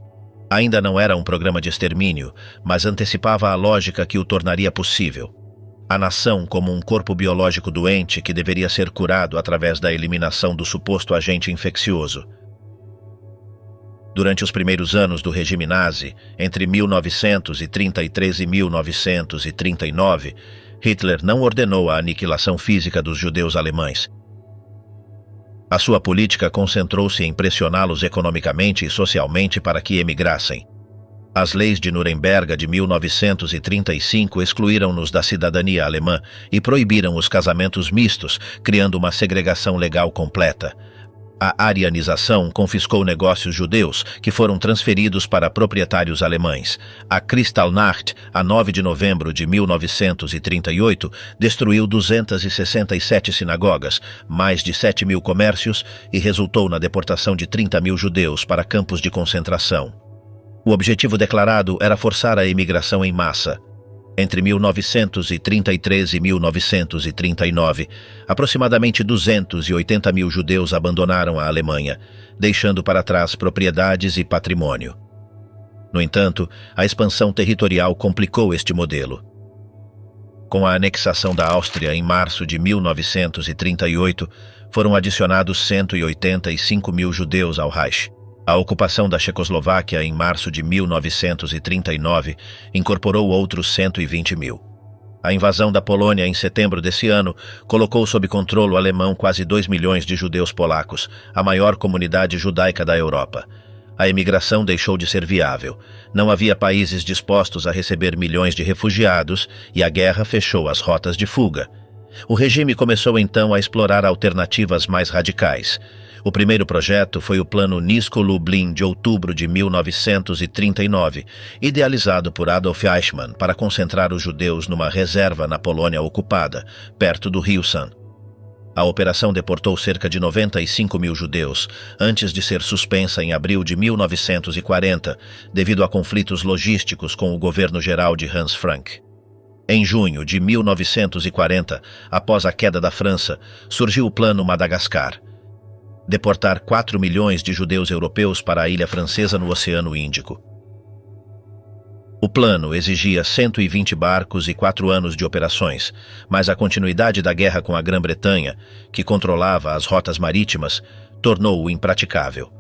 Ainda não era um programa de extermínio, mas antecipava a lógica que o tornaria possível. A nação como um corpo biológico doente que deveria ser curado através da eliminação do suposto agente infeccioso. Durante os primeiros anos do regime nazi, entre 1933 e 1939, Hitler não ordenou a aniquilação física dos judeus alemães. A sua política concentrou-se em pressioná-los economicamente e socialmente para que emigrassem. As leis de Nuremberg de 1935 excluíram-nos da cidadania alemã e proibiram os casamentos mistos, criando uma segregação legal completa. A arianização confiscou negócios judeus, que foram transferidos para proprietários alemães. A Kristallnacht, a 9 de novembro de 1938, destruiu 267 sinagogas, mais de 7.000 comércios e resultou na deportação de 30.000 judeus para campos de concentração. O objetivo declarado era forçar a imigração em massa. Entre 1933 e 1939, aproximadamente 280 mil judeus abandonaram a Alemanha, deixando para trás propriedades e patrimônio. No entanto, a expansão territorial complicou este modelo. Com a anexação da Áustria em março de 1938, foram adicionados 185 mil judeus ao Reich. A ocupação da Checoslováquia em março de 1939 incorporou outros 120 mil. A invasão da Polônia em setembro desse ano colocou sob controle alemão quase 2 milhões de judeus polacos, a maior comunidade judaica da Europa. A imigração deixou de ser viável. Não havia países dispostos a receber milhões de refugiados e a guerra fechou as rotas de fuga. O regime começou então a explorar alternativas mais radicais. O primeiro projeto foi o Plano Nisko-Lublin de outubro de 1939, idealizado por Adolf Eichmann para concentrar os judeus numa reserva na Polônia ocupada, perto do rio San. A operação deportou cerca de 95 mil judeus, antes de ser suspensa em abril de 1940, devido a conflitos logísticos com o governo geral de Hans Frank. Em junho de 1940, após a queda da França, surgiu o Plano Madagascar. Deportar 4 milhões de judeus europeus para a ilha francesa no Oceano Índico. O plano exigia 120 barcos e 4 anos de operações, mas a continuidade da guerra com a Grã-Bretanha, que controlava as rotas marítimas, tornou-o impraticável.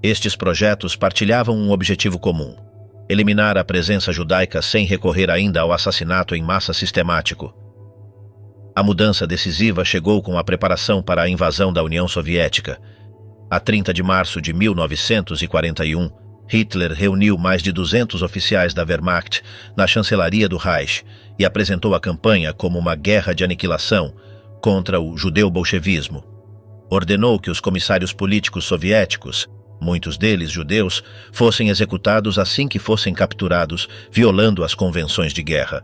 Estes projetos partilhavam um objetivo comum: eliminar a presença judaica sem recorrer ainda ao assassinato em massa sistemático. A mudança decisiva chegou com a preparação para a invasão da União Soviética. A 30 de março de 1941, Hitler reuniu mais de 200 oficiais da Wehrmacht na chancelaria do Reich e apresentou a campanha como uma guerra de aniquilação contra o judeu-bolchevismo. Ordenou que os comissários políticos soviéticos, muitos deles judeus, fossem executados assim que fossem capturados, violando as convenções de guerra.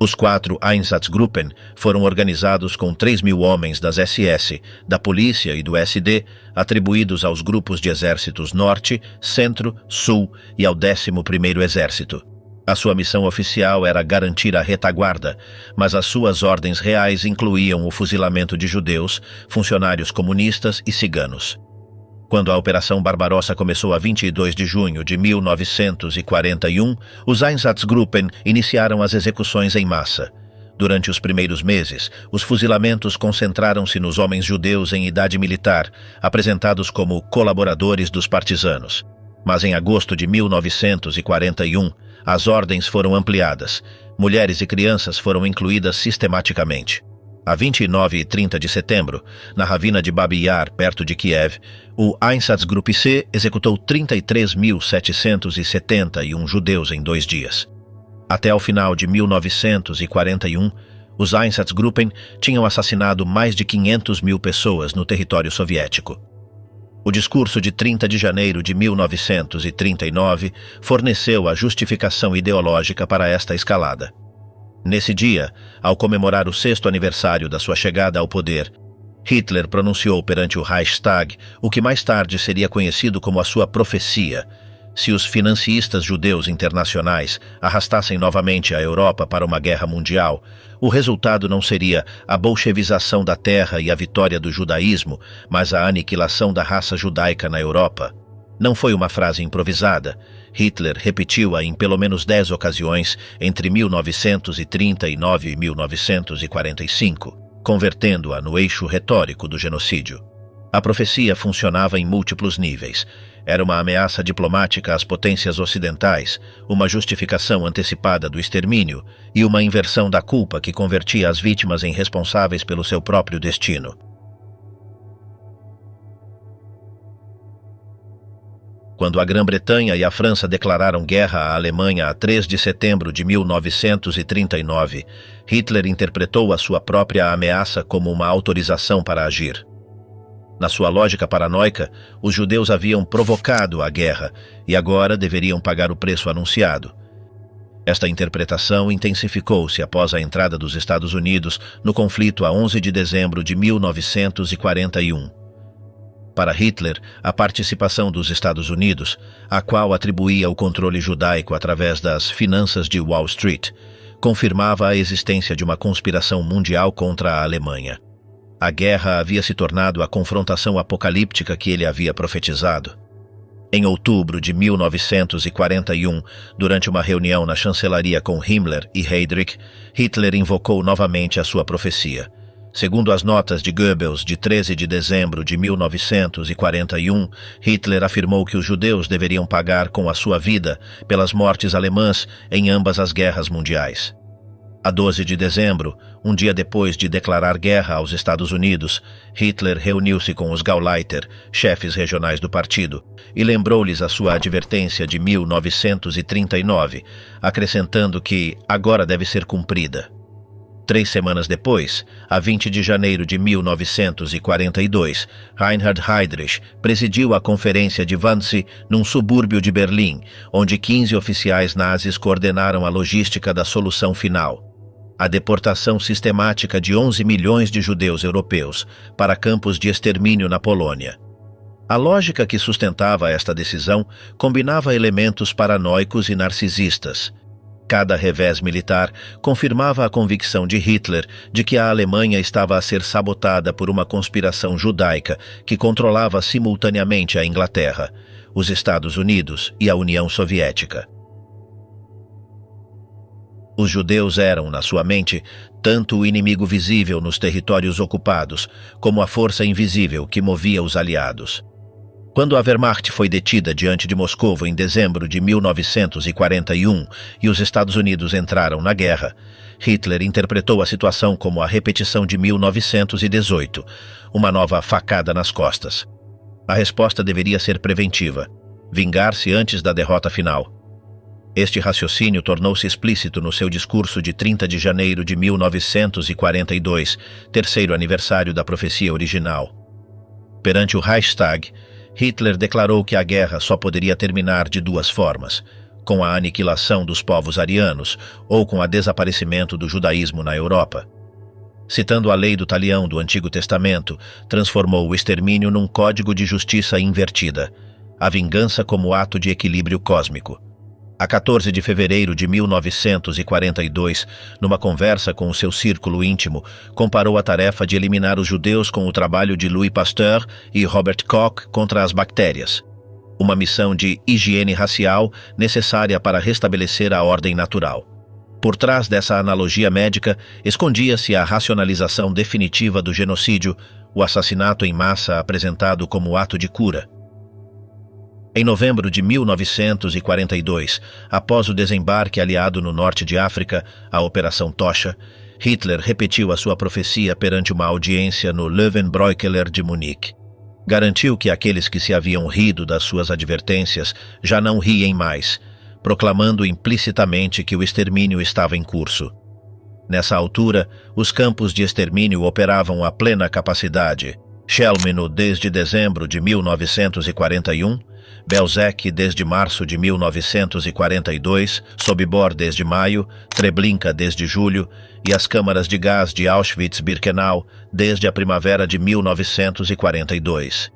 Os 4 Einsatzgruppen foram organizados com 3 mil homens das SS, da polícia e do SD, atribuídos aos grupos de exércitos Norte, Centro, Sul e ao 11º Exército. A sua missão oficial era garantir a retaguarda, mas as suas ordens reais incluíam o fuzilamento de judeus, funcionários comunistas e ciganos. Quando a Operação Barbarossa começou a 22 de junho de 1941, os Einsatzgruppen iniciaram as execuções em massa. Durante os primeiros meses, os fuzilamentos concentraram-se nos homens judeus em idade militar, apresentados como colaboradores dos partisanos. Mas em agosto de 1941, as ordens foram ampliadas. Mulheres e crianças foram incluídas sistematicamente. A 29 e 30 de setembro, na ravina de Babi Yar, perto de Kiev, o Einsatzgruppe C executou 33.771 judeus em 2 dias. Até ao final de 1941, os Einsatzgruppen tinham assassinado mais de 500 mil pessoas no território soviético. O discurso de 30 de janeiro de 1939 forneceu a justificação ideológica para esta escalada. Nesse dia, ao comemorar o 6º aniversário da sua chegada ao poder, Hitler pronunciou perante o Reichstag o que mais tarde seria conhecido como a sua profecia: se os financistas judeus internacionais arrastassem novamente a Europa para uma guerra mundial, o resultado não seria a bolchevização da terra e a vitória do judaísmo, mas a aniquilação da raça judaica na Europa. Não foi uma frase improvisada. Hitler repetiu-a em pelo menos 10 ocasiões entre 1939 e 1945, convertendo-a no eixo retórico do genocídio. A profecia funcionava em múltiplos níveis. Era uma ameaça diplomática às potências ocidentais, uma justificação antecipada do extermínio e uma inversão da culpa que convertia as vítimas em responsáveis pelo seu próprio destino. Quando a Grã-Bretanha e a França declararam guerra à Alemanha a 3 de setembro de 1939, Hitler interpretou a sua própria ameaça como uma autorização para agir. Na sua lógica paranoica, os judeus haviam provocado a guerra e agora deveriam pagar o preço anunciado. Esta interpretação intensificou-se após a entrada dos Estados Unidos no conflito a 11 de dezembro de 1941. Para Hitler, a participação dos Estados Unidos, a qual atribuía o controle judaico através das finanças de Wall Street, confirmava a existência de uma conspiração mundial contra a Alemanha. A guerra havia se tornado a confrontação apocalíptica que ele havia profetizado. Em outubro de 1941, durante uma reunião na chancelaria com Himmler e Heydrich, Hitler invocou novamente a sua profecia. Segundo as notas de Goebbels de 13 de dezembro de 1941, Hitler afirmou que os judeus deveriam pagar com a sua vida pelas mortes alemãs em ambas as guerras mundiais. A 12 de dezembro, um dia depois de declarar guerra aos Estados Unidos, Hitler reuniu-se com os Gauleiter, chefes regionais do partido, e lembrou-lhes a sua advertência de 1939, acrescentando que agora deve ser cumprida. 3 semanas depois, a 20 de janeiro de 1942, Reinhard Heydrich presidiu a Conferência de Wannsee num subúrbio de Berlim, onde 15 oficiais nazis coordenaram a logística da solução final: a deportação sistemática de 11 milhões de judeus europeus para campos de extermínio na Polônia. A lógica que sustentava esta decisão combinava elementos paranoicos e narcisistas. Cada revés militar confirmava a convicção de Hitler de que a Alemanha estava a ser sabotada por uma conspiração judaica que controlava simultaneamente a Inglaterra, os Estados Unidos e a União Soviética. Os judeus eram, na sua mente, tanto o inimigo visível nos territórios ocupados, como a força invisível que movia os aliados. Quando a Wehrmacht foi detida diante de Moscou em dezembro de 1941 e os Estados Unidos entraram na guerra, Hitler interpretou a situação como a repetição de 1918, uma nova facada nas costas. A resposta deveria ser preventiva: vingar-se antes da derrota final. Este raciocínio tornou-se explícito no seu discurso de 30 de janeiro de 1942, terceiro aniversário da profecia original. Perante o Reichstag, Hitler declarou que a guerra só poderia terminar de 2 formas: com a aniquilação dos povos arianos ou com o desaparecimento do judaísmo na Europa. Citando a lei do talião do Antigo Testamento, transformou o extermínio num código de justiça invertida: a vingança como ato de equilíbrio cósmico. A 14 de fevereiro de 1942, numa conversa com o seu círculo íntimo, comparou a tarefa de eliminar os judeus com o trabalho de Louis Pasteur e Robert Koch contra as bactérias, uma missão de higiene racial necessária para restabelecer a ordem natural. Por trás dessa analogia médica, escondia-se a racionalização definitiva do genocídio, o assassinato em massa apresentado como ato de cura. Em novembro de 1942, após o desembarque aliado no norte de África, a Operação Tocha, Hitler repetiu a sua profecia perante uma audiência no Löwenbräukeler de Munique. Garantiu que aqueles que se haviam rido das suas advertências já não riem mais, proclamando implicitamente que o extermínio estava em curso. Nessa altura, os campos de extermínio operavam a plena capacidade: Chelmno desde dezembro de 1941, Belzec desde março de 1942, Sobibor desde maio, Treblinka desde julho e as câmaras de gás de Auschwitz-Birkenau desde a primavera de 1942.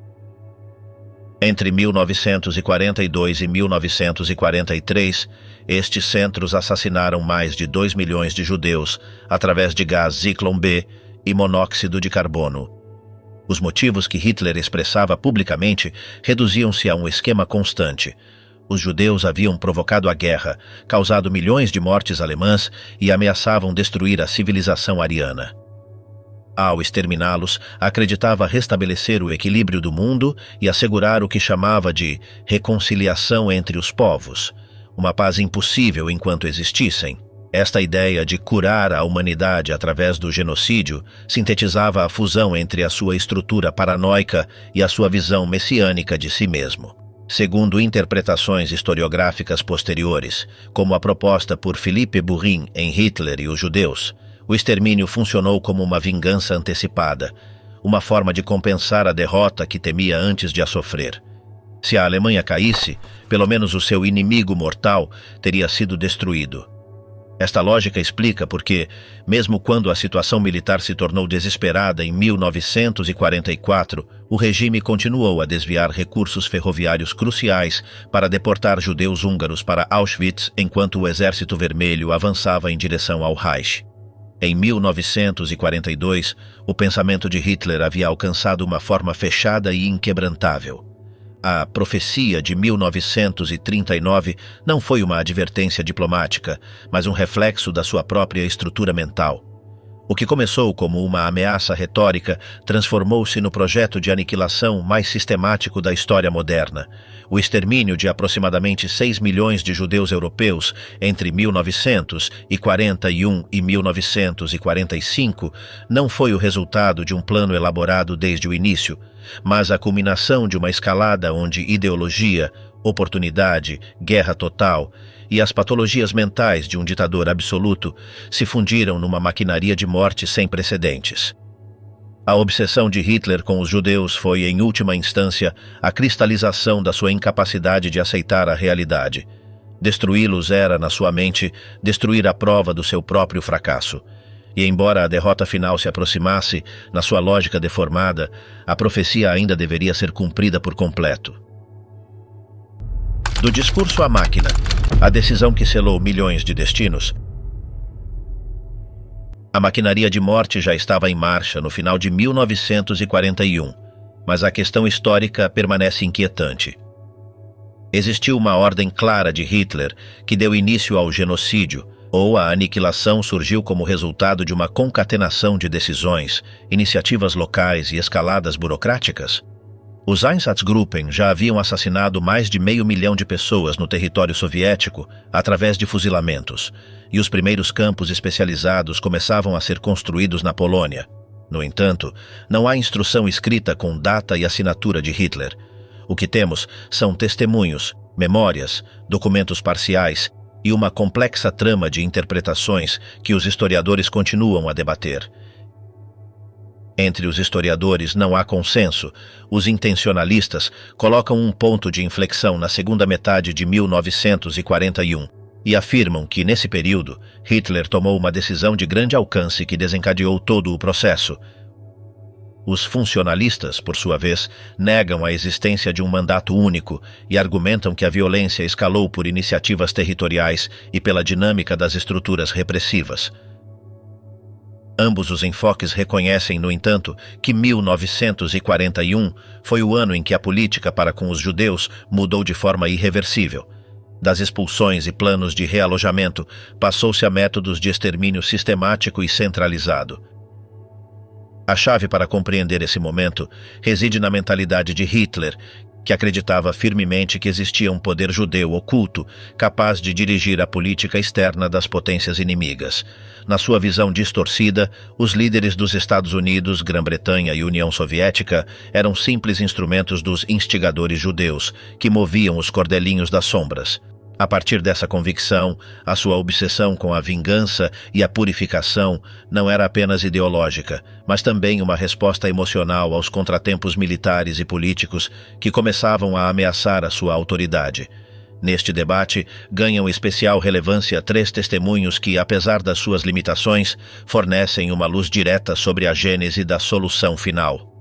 Entre 1942 e 1943, estes centros assassinaram mais de 2 milhões de judeus através de gás Zyklon B e monóxido de carbono. Os motivos que Hitler expressava publicamente reduziam-se a um esquema constante: os judeus haviam provocado a guerra, causado milhões de mortes alemãs e ameaçavam destruir a civilização ariana. Ao exterminá-los, acreditava restabelecer o equilíbrio do mundo e assegurar o que chamava de reconciliação entre os povos, uma paz impossível enquanto existissem. Esta ideia de curar a humanidade através do genocídio sintetizava a fusão entre a sua estrutura paranoica e a sua visão messiânica de si mesmo. Segundo interpretações historiográficas posteriores, como a proposta por Philippe Bourrin em Hitler e os Judeus, o extermínio funcionou como uma vingança antecipada, uma forma de compensar a derrota que temia antes de a sofrer. Se a Alemanha caísse, pelo menos o seu inimigo mortal teria sido destruído. Esta lógica explica por que, mesmo quando a situação militar se tornou desesperada em 1944, o regime continuou a desviar recursos ferroviários cruciais para deportar judeus húngaros para Auschwitz enquanto o Exército Vermelho avançava em direção ao Reich. Em 1942, o pensamento de Hitler havia alcançado uma forma fechada e inquebrantável. A profecia de 1939 não foi uma advertência diplomática, mas um reflexo da sua própria estrutura mental. O que começou como uma ameaça retórica transformou-se no projeto de aniquilação mais sistemático da história moderna. O extermínio de aproximadamente 6 milhões de judeus europeus entre 1941 e 1945 não foi o resultado de um plano elaborado desde o início, mas a culminação de uma escalada onde ideologia, oportunidade, guerra total e as patologias mentais de um ditador absoluto se fundiram numa maquinaria de morte sem precedentes. A obsessão de Hitler com os judeus foi, em última instância, a cristalização da sua incapacidade de aceitar a realidade. Destruí-los era, na sua mente, destruir a prova do seu próprio fracasso. E embora a derrota final se aproximasse, na sua lógica deformada, a profecia ainda deveria ser cumprida por completo. Do discurso à máquina, a decisão que selou milhões de destinos. A maquinaria de morte já estava em marcha no final de 1941, mas a questão histórica permanece inquietante. Existiu uma ordem clara de Hitler que deu início ao genocídio, ou a aniquilação surgiu como resultado de uma concatenação de decisões, iniciativas locais e escaladas burocráticas? Os Einsatzgruppen já haviam assassinado mais de 500 mil de pessoas no território soviético através de fuzilamentos, e os primeiros campos especializados começavam a ser construídos na Polônia. No entanto, não há instrução escrita com data e assinatura de Hitler. O que temos são testemunhos, memórias, documentos parciais e uma complexa trama de interpretações que os historiadores continuam a debater. Entre os historiadores não há consenso. Os intencionalistas colocam um ponto de inflexão na segunda metade de 1941 e afirmam que, nesse período, Hitler tomou uma decisão de grande alcance que desencadeou todo o processo. Os funcionalistas, por sua vez, negam a existência de um mandato único e argumentam que a violência escalou por iniciativas territoriais e pela dinâmica das estruturas repressivas. Ambos os enfoques reconhecem, no entanto, que 1941 foi o ano em que a política para com os judeus mudou de forma irreversível. Das expulsões e planos de realojamento, passou-se a métodos de extermínio sistemático e centralizado. A chave para compreender esse momento reside na mentalidade de Hitler, que acreditava firmemente que existia um poder judeu oculto capaz de dirigir a política externa das potências inimigas. Na sua visão distorcida, os líderes dos Estados Unidos, Grã-Bretanha e União Soviética eram simples instrumentos dos instigadores judeus, que moviam os cordelinhos das sombras. A partir dessa convicção, a sua obsessão com a vingança e a purificação não era apenas ideológica, mas também uma resposta emocional aos contratempos militares e políticos que começavam a ameaçar a sua autoridade. Neste debate, ganham especial relevância 3 testemunhos que, apesar das suas limitações, fornecem uma luz direta sobre a gênese da solução final.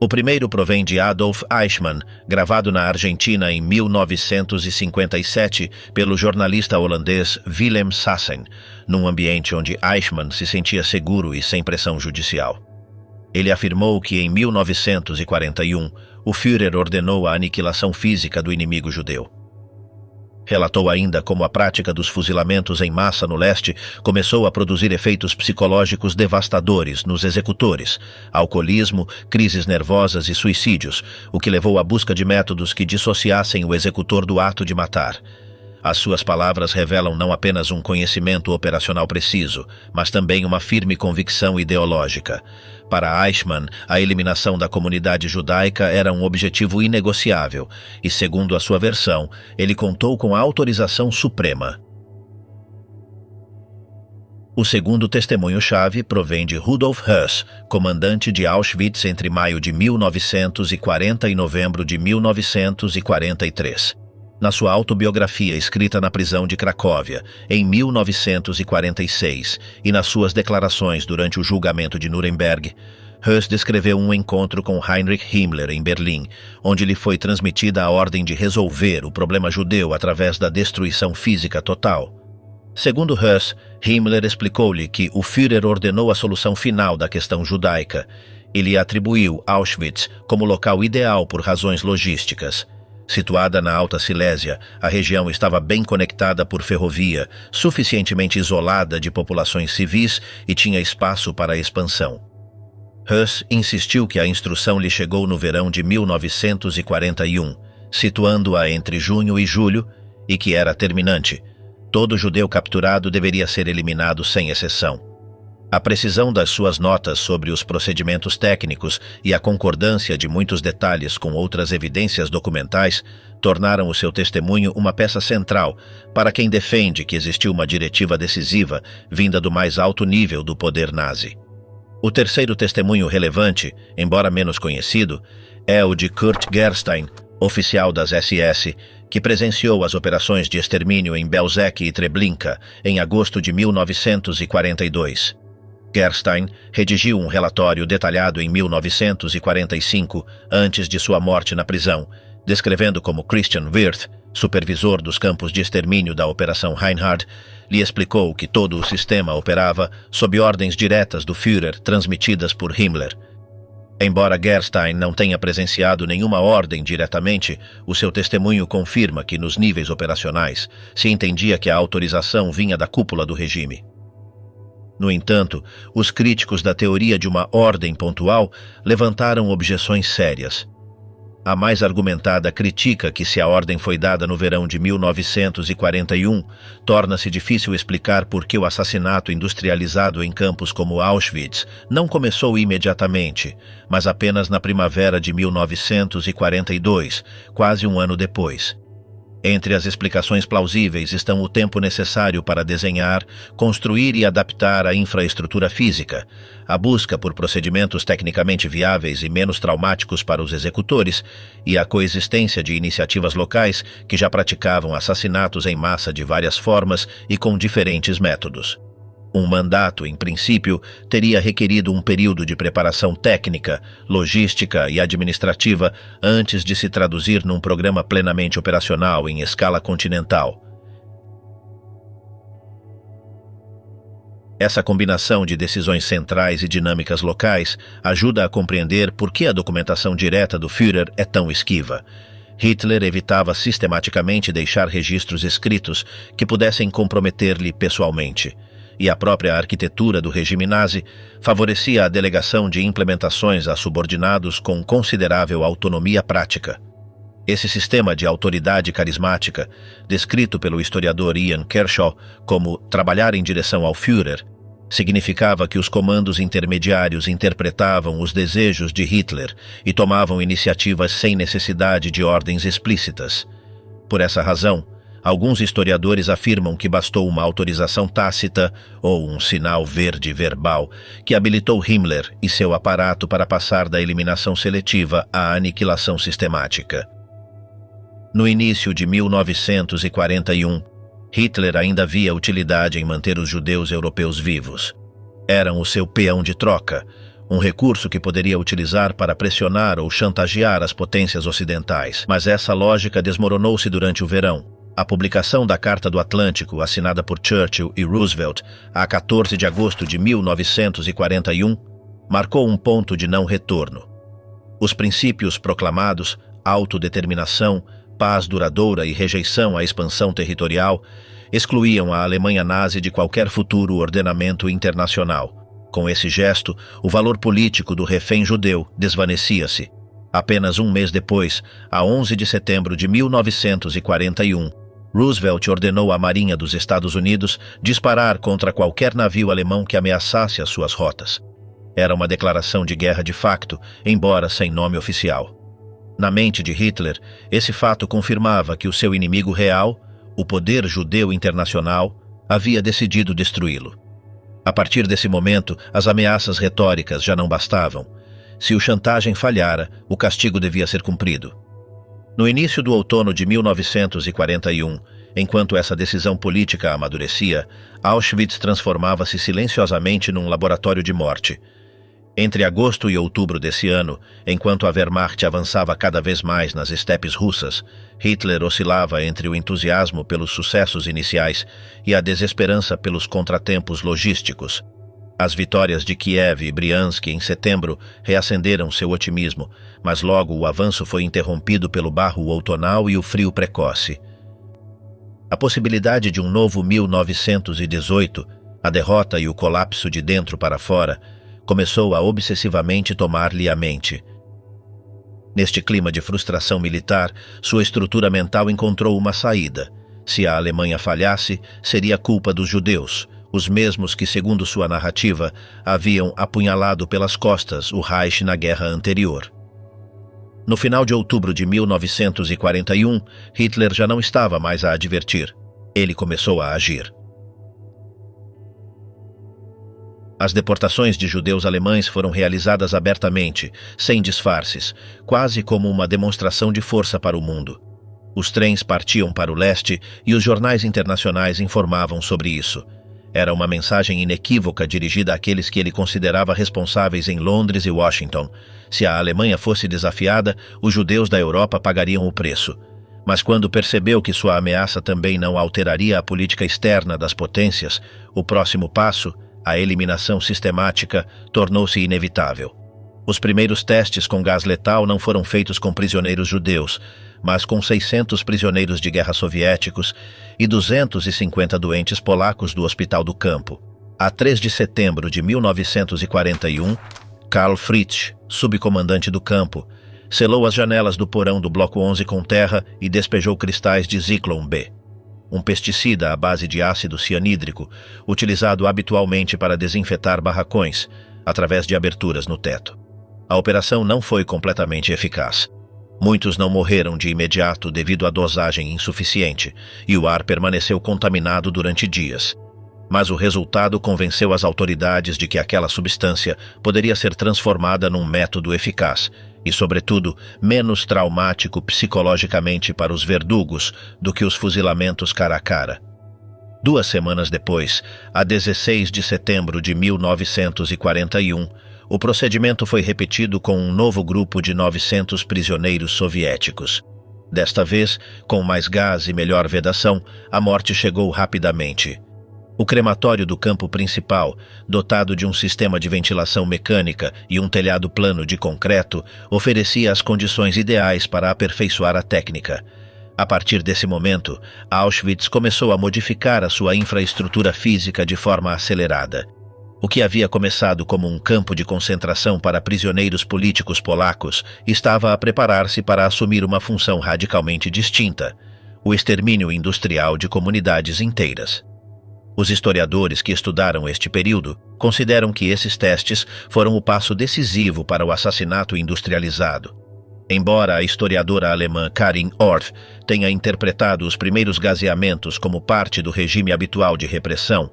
O primeiro provém de Adolf Eichmann, gravado na Argentina em 1957 pelo jornalista holandês Willem Sassen, num ambiente onde Eichmann se sentia seguro e sem pressão judicial. Ele afirmou que em 1941 o Führer ordenou a aniquilação física do inimigo judeu. Relatou ainda como a prática dos fuzilamentos em massa no leste começou a produzir efeitos psicológicos devastadores nos executores, alcoolismo, crises nervosas e suicídios, o que levou à busca de métodos que dissociassem o executor do ato de matar. As suas palavras revelam não apenas um conhecimento operacional preciso, mas também uma firme convicção ideológica. Para Eichmann, a eliminação da comunidade judaica era um objetivo inegociável e, segundo a sua versão, ele contou com a autorização suprema. O segundo testemunho-chave provém de Rudolf Höss, comandante de Auschwitz entre maio de 1940 e novembro de 1943. Na sua autobiografia escrita na prisão de Cracóvia, em 1946, e nas suas declarações durante o julgamento de Nuremberg, Höss descreveu um encontro com Heinrich Himmler em Berlim, onde lhe foi transmitida a ordem de resolver o problema judeu através da destruição física total. Segundo Höss, Himmler explicou-lhe que o Führer ordenou a solução final da questão judaica e lhe atribuiu Auschwitz como local ideal por razões logísticas. Situada na Alta Silésia, a região estava bem conectada por ferrovia, suficientemente isolada de populações civis e tinha espaço para a expansão. Höss insistiu que a instrução lhe chegou no verão de 1941, situando-a entre junho e julho, e que era terminante. Todo judeu capturado deveria ser eliminado sem exceção. A precisão das suas notas sobre os procedimentos técnicos e a concordância de muitos detalhes com outras evidências documentais tornaram o seu testemunho uma peça central para quem defende que existiu uma diretiva decisiva vinda do mais alto nível do poder nazi. O terceiro testemunho relevante, embora menos conhecido, é o de Kurt Gerstein, oficial das SS, que presenciou as operações de extermínio em Belzec e Treblinka em agosto de 1942. Gerstein redigiu um relatório detalhado em 1945, antes de sua morte na prisão, descrevendo como Christian Wirth, supervisor dos campos de extermínio da Operação Reinhard, lhe explicou que todo o sistema operava sob ordens diretas do Führer transmitidas por Himmler. Embora Gerstein não tenha presenciado nenhuma ordem diretamente, o seu testemunho confirma que nos níveis operacionais se entendia que a autorização vinha da cúpula do regime. No entanto, os críticos da teoria de uma ordem pontual levantaram objeções sérias. A mais argumentada critica que, se a ordem foi dada no verão de 1941, torna-se difícil explicar por que o assassinato industrializado em campos como Auschwitz não começou imediatamente, mas apenas na primavera de 1942, quase um ano depois. Entre as explicações plausíveis estão o tempo necessário para desenhar, construir e adaptar a infraestrutura física, a busca por procedimentos tecnicamente viáveis e menos traumáticos para os executores e a coexistência de iniciativas locais que já praticavam assassinatos em massa de várias formas e com diferentes métodos. Um mandato, em princípio, teria requerido um período de preparação técnica, logística e administrativa antes de se traduzir num programa plenamente operacional em escala continental. Essa combinação de decisões centrais e dinâmicas locais ajuda a compreender por que a documentação direta do Führer é tão esquiva. Hitler evitava sistematicamente deixar registros escritos que pudessem comprometer-lhe pessoalmente. E a própria arquitetura do regime nazi favorecia a delegação de implementações a subordinados com considerável autonomia prática. Esse sistema de autoridade carismática, descrito pelo historiador Ian Kershaw como trabalhar em direção ao Führer, significava que os comandos intermediários interpretavam os desejos de Hitler e tomavam iniciativas sem necessidade de ordens explícitas. Por essa razão, alguns historiadores afirmam que bastou uma autorização tácita ou um sinal verde verbal que habilitou Himmler e seu aparato para passar da eliminação seletiva à aniquilação sistemática. No início de 1941, Hitler ainda via utilidade em manter os judeus europeus vivos. Eram o seu peão de troca, um recurso que poderia utilizar para pressionar ou chantagear as potências ocidentais. Mas essa lógica desmoronou-se durante o verão. A publicação da Carta do Atlântico, assinada por Churchill e Roosevelt, a 14 de agosto de 1941, marcou um ponto de não retorno. Os princípios proclamados, autodeterminação, paz duradoura e rejeição à expansão territorial, excluíam a Alemanha nazi de qualquer futuro ordenamento internacional. Com esse gesto, o valor político do refém judeu desvanecia-se. Apenas um mês depois, a 11 de setembro de 1941, Roosevelt ordenou à Marinha dos Estados Unidos disparar contra qualquer navio alemão que ameaçasse as suas rotas. Era uma declaração de guerra de facto, embora sem nome oficial. Na mente de Hitler, esse fato confirmava que o seu inimigo real, o poder judeu internacional, havia decidido destruí-lo. A partir desse momento, as ameaças retóricas já não bastavam. Se o chantagem falhara, o castigo devia ser cumprido. No início do outono de 1941, enquanto essa decisão política amadurecia, Auschwitz transformava-se silenciosamente num laboratório de morte. Entre agosto e outubro desse ano, enquanto a Wehrmacht avançava cada vez mais nas estepes russas, Hitler oscilava entre o entusiasmo pelos sucessos iniciais e a desesperança pelos contratempos logísticos. As vitórias de Kiev e Briansk em setembro reacenderam seu otimismo, mas logo o avanço foi interrompido pelo barro outonal e o frio precoce. A possibilidade de um novo 1918, a derrota e o colapso de dentro para fora, começou a obsessivamente tomar-lhe a mente. Neste clima de frustração militar, sua estrutura mental encontrou uma saída. Se a Alemanha falhasse, seria culpa dos judeus, os mesmos que, segundo sua narrativa, haviam apunhalado pelas costas o Reich na guerra anterior. No final de outubro de 1941, Hitler já não estava mais a advertir. Ele começou a agir. As deportações de judeus alemães foram realizadas abertamente, sem disfarces, quase como uma demonstração de força para o mundo. Os trens partiam para o leste e os jornais internacionais informavam sobre isso. Era uma mensagem inequívoca dirigida àqueles que ele considerava responsáveis em Londres e Washington. Se a Alemanha fosse desafiada, os judeus da Europa pagariam o preço. Mas quando percebeu que sua ameaça também não alteraria a política externa das potências, o próximo passo, a eliminação sistemática, tornou-se inevitável. Os primeiros testes com gás letal não foram feitos com prisioneiros judeus, mas com 600 prisioneiros de guerra soviéticos e 250 doentes polacos do Hospital do Campo. A 3 de setembro de 1941, Karl Fritsch, subcomandante do campo, selou as janelas do porão do Bloco 11 com terra e despejou cristais de Zyklon B, um pesticida à base de ácido cianídrico, utilizado habitualmente para desinfetar barracões, através de aberturas no teto. A operação não foi completamente eficaz. Muitos não morreram de imediato devido à dosagem insuficiente, e o ar permaneceu contaminado durante dias. Mas o resultado convenceu as autoridades de que aquela substância poderia ser transformada num método eficaz e, sobretudo, menos traumático psicologicamente para os verdugos do que os fuzilamentos cara a cara. 2 semanas depois, a 16 de setembro de 1941, o procedimento foi repetido com um novo grupo de 900 prisioneiros soviéticos. Desta vez, com mais gás e melhor vedação, a morte chegou rapidamente. O crematório do campo principal, dotado de um sistema de ventilação mecânica e um telhado plano de concreto, oferecia as condições ideais para aperfeiçoar a técnica. A partir desse momento, Auschwitz começou a modificar a sua infraestrutura física de forma acelerada. O que havia começado como um campo de concentração para prisioneiros políticos polacos estava a preparar-se para assumir uma função radicalmente distinta: o extermínio industrial de comunidades inteiras. Os historiadores que estudaram este período consideram que esses testes foram o passo decisivo para o assassinato industrializado. Embora a historiadora alemã Karin Orff tenha interpretado os primeiros gaseamentos como parte do regime habitual de repressão,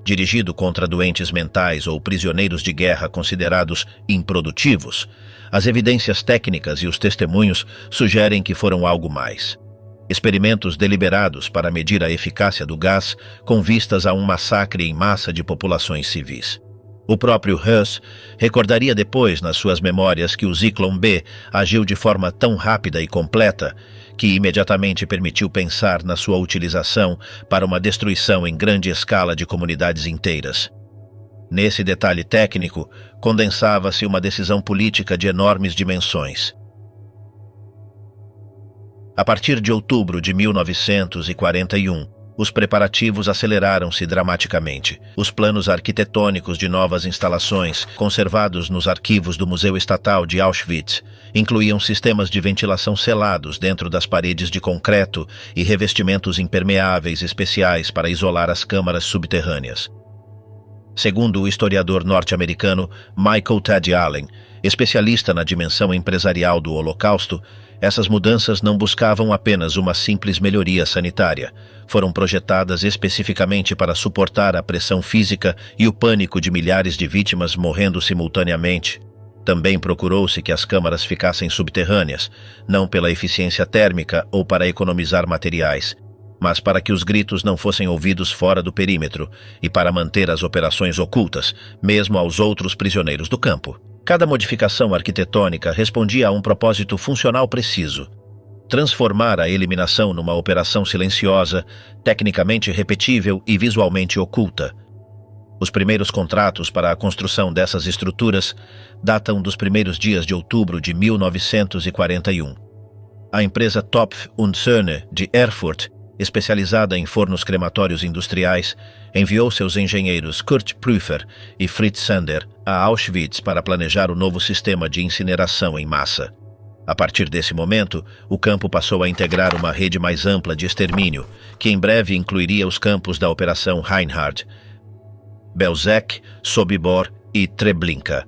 dirigido contra doentes mentais ou prisioneiros de guerra considerados improdutivos, as evidências técnicas e os testemunhos sugerem que foram algo mais. Experimentos deliberados para medir a eficácia do gás com vistas a um massacre em massa de populações civis. O próprio Höss recordaria depois nas suas memórias que o Zyklon B agiu de forma tão rápida e completa que imediatamente permitiu pensar na sua utilização para uma destruição em grande escala de comunidades inteiras. Nesse detalhe técnico, condensava-se uma decisão política de enormes dimensões. A partir de outubro de 1941, os preparativos aceleraram-se dramaticamente. Os planos arquitetônicos de novas instalações, conservados nos arquivos do Museu Estatal de Auschwitz, incluíam sistemas de ventilação selados dentro das paredes de concreto e revestimentos impermeáveis especiais para isolar as câmaras subterrâneas. Segundo o historiador norte-americano Michael Ted Allen, especialista na dimensão empresarial do Holocausto, essas mudanças não buscavam apenas uma simples melhoria sanitária. Foram projetadas especificamente para suportar a pressão física e o pânico de milhares de vítimas morrendo simultaneamente. Também procurou-se que as câmaras ficassem subterrâneas, não pela eficiência térmica ou para economizar materiais, mas para que os gritos não fossem ouvidos fora do perímetro e para manter as operações ocultas, mesmo aos outros prisioneiros do campo. Cada modificação arquitetônica respondia a um propósito funcional preciso: transformar a eliminação numa operação silenciosa, tecnicamente repetível e visualmente oculta. Os primeiros contratos para a construção dessas estruturas datam dos primeiros dias de outubro de 1941. A empresa Topf und Söhne, de Erfurt, especializada em fornos crematórios industriais, enviou seus engenheiros Kurt Prüfer e Fritz Sander a Auschwitz para planejar o novo sistema de incineração em massa. A partir desse momento, o campo passou a integrar uma rede mais ampla de extermínio, que em breve incluiria os campos da Operação Reinhard, Belzec, Sobibor e Treblinka.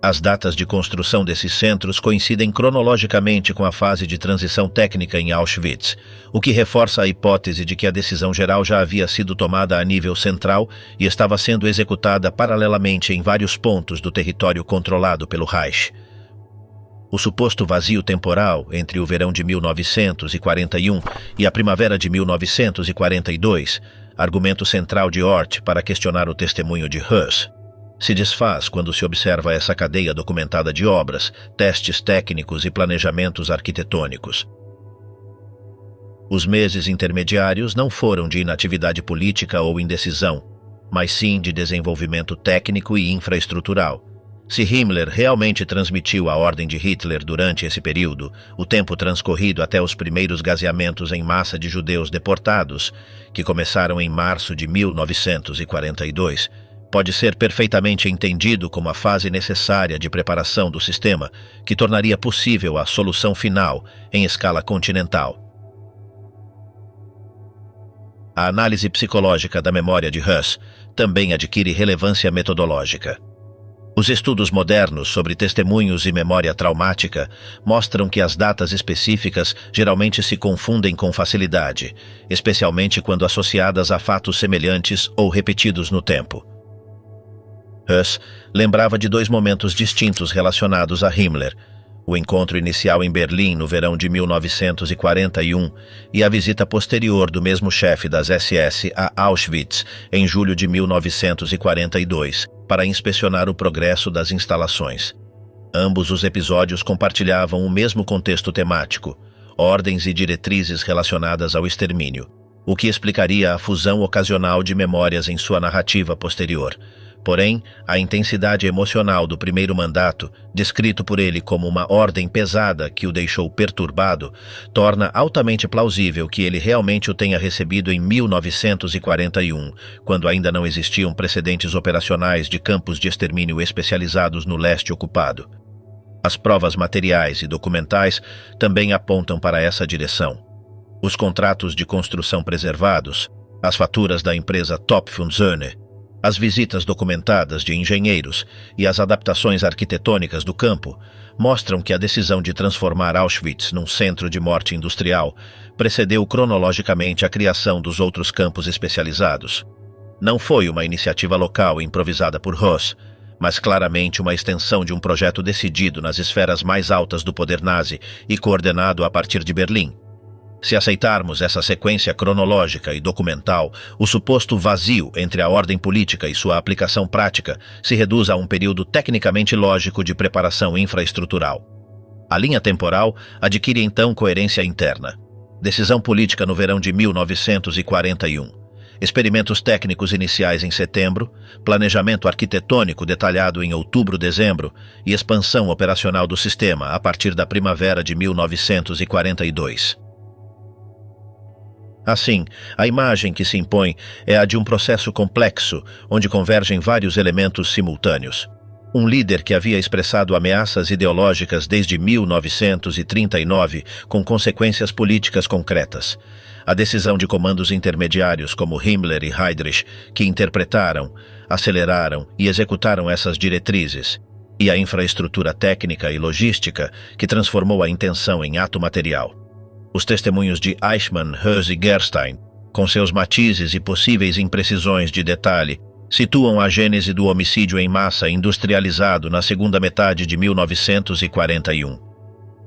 As datas de construção desses centros coincidem cronologicamente com a fase de transição técnica em Auschwitz, o que reforça a hipótese de que a decisão geral já havia sido tomada a nível central e estava sendo executada paralelamente em vários pontos do território controlado pelo Reich. O suposto vazio temporal entre o verão de 1941 e a primavera de 1942, argumento central de Ort para questionar o testemunho de Höss, se desfaz quando se observa essa cadeia documentada de obras, testes técnicos e planejamentos arquitetônicos. Os meses intermediários não foram de inatividade política ou indecisão, mas sim de desenvolvimento técnico e infraestrutural. Se Himmler realmente transmitiu a ordem de Hitler durante esse período, o tempo transcorrido até os primeiros gaseamentos em massa de judeus deportados, que começaram em março de 1942, pode ser perfeitamente entendido como a fase necessária de preparação do sistema que tornaria possível a solução final em escala continental. A análise psicológica da memória de Höss também adquire relevância metodológica. Os estudos modernos sobre testemunhos e memória traumática mostram que as datas específicas geralmente se confundem com facilidade, especialmente quando associadas a fatos semelhantes ou repetidos no tempo. Höss lembrava de dois momentos distintos relacionados a Himmler: o encontro inicial em Berlim no verão de 1941 e a visita posterior do mesmo chefe das SS a Auschwitz em julho de 1942, para inspecionar o progresso das instalações. Ambos os episódios compartilhavam o mesmo contexto temático, ordens e diretrizes relacionadas ao extermínio, o que explicaria a fusão ocasional de memórias em sua narrativa posterior. Porém, a intensidade emocional do primeiro mandato, descrito por ele como uma ordem pesada que o deixou perturbado, torna altamente plausível que ele realmente o tenha recebido em 1941, quando ainda não existiam precedentes operacionais de campos de extermínio especializados no leste ocupado. As provas materiais e documentais também apontam para essa direção. Os contratos de construção preservados, as faturas da empresa Topf und Söhne, as visitas documentadas de engenheiros e as adaptações arquitetônicas do campo mostram que a decisão de transformar Auschwitz num centro de morte industrial precedeu cronologicamente a criação dos outros campos especializados. Não foi uma iniciativa local improvisada por Höss, mas claramente uma extensão de um projeto decidido nas esferas mais altas do poder nazi e coordenado a partir de Berlim. Se aceitarmos essa sequência cronológica e documental, o suposto vazio entre a ordem política e sua aplicação prática se reduz a um período tecnicamente lógico de preparação infraestrutural. A linha temporal adquire então coerência interna. Decisão política no verão de 1941. Experimentos técnicos iniciais em setembro, planejamento arquitetônico detalhado em outubro-dezembro e expansão operacional do sistema a partir da primavera de 1942. Assim, a imagem que se impõe é a de um processo complexo, onde convergem vários elementos simultâneos. Um líder que havia expressado ameaças ideológicas desde 1939, com consequências políticas concretas. A decisão de comandos intermediários como Himmler e Heydrich, que interpretaram, aceleraram e executaram essas diretrizes. E a infraestrutura técnica e logística, que transformou a intenção em ato material. Os testemunhos de Eichmann, Höss e Gerstein, com seus matizes e possíveis imprecisões de detalhe, situam a gênese do homicídio em massa industrializado na segunda metade de 1941.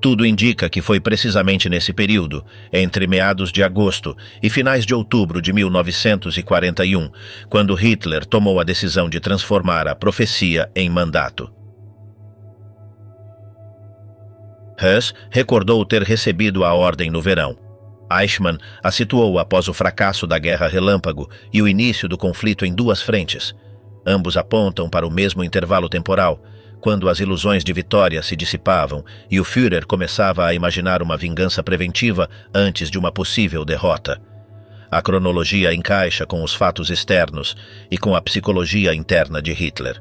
Tudo indica que foi precisamente nesse período, entre meados de agosto e finais de outubro de 1941, quando Hitler tomou a decisão de transformar a profecia em mandato. Hess recordou ter recebido a ordem no verão. Eichmann a situou após o fracasso da Guerra Relâmpago e o início do conflito em duas frentes. Ambos apontam para o mesmo intervalo temporal, quando as ilusões de vitória se dissipavam e o Führer começava a imaginar uma vingança preventiva antes de uma possível derrota. A cronologia encaixa com os fatos externos e com a psicologia interna de Hitler.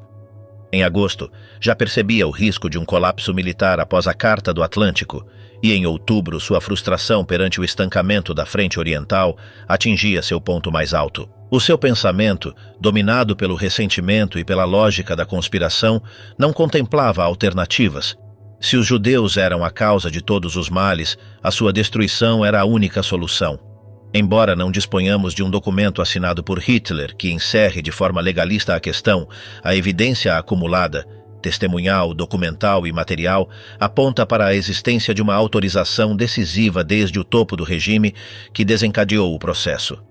Em agosto, já percebia o risco de um colapso militar após a Carta do Atlântico, e em outubro sua frustração perante o estancamento da Frente Oriental atingia seu ponto mais alto. O seu pensamento, dominado pelo ressentimento e pela lógica da conspiração, não contemplava alternativas. Se os judeus eram a causa de todos os males, a sua destruição era a única solução. Embora não disponhamos de um documento assinado por Hitler que encerre de forma legalista a questão, a evidência acumulada, testemunhal, documental e material, aponta para a existência de uma autorização decisiva desde o topo do regime que desencadeou o processo.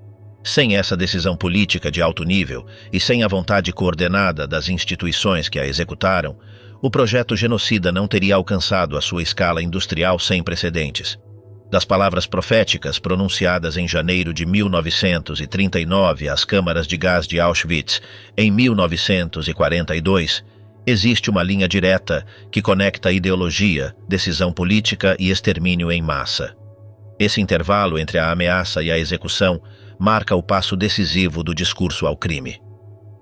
Sem essa decisão política de alto nível e sem a vontade coordenada das instituições que a executaram, o projeto genocida não teria alcançado a sua escala industrial sem precedentes. Das palavras proféticas pronunciadas em janeiro de 1939 às câmaras de gás de Auschwitz em 1942, existe uma linha direta que conecta ideologia, decisão política e extermínio em massa. Esse intervalo entre a ameaça e a execução marca o passo decisivo do discurso ao crime.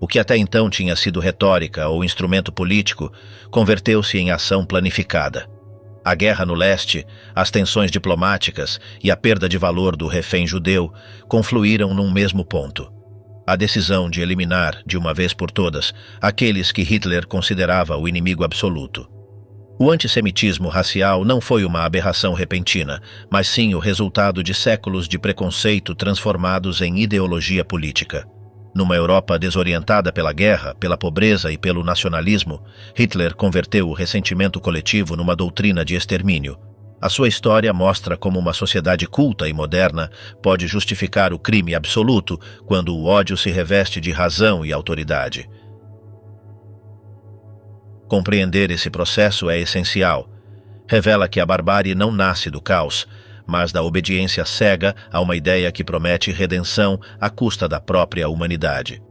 O que até então tinha sido retórica ou instrumento político converteu-se em ação planificada. A guerra no leste, as tensões diplomáticas e a perda de valor do refém judeu confluíram num mesmo ponto: a decisão de eliminar, de uma vez por todas, aqueles que Hitler considerava o inimigo absoluto. O antissemitismo racial não foi uma aberração repentina, mas sim o resultado de séculos de preconceito transformados em ideologia política. Numa Europa desorientada pela guerra, pela pobreza e pelo nacionalismo, Hitler converteu o ressentimento coletivo numa doutrina de extermínio. A sua história mostra como uma sociedade culta e moderna pode justificar o crime absoluto quando o ódio se reveste de razão e autoridade. Compreender esse processo é essencial. Revela que a barbárie não nasce do caos, mas da obediência cega a uma ideia que promete redenção à custa da própria humanidade.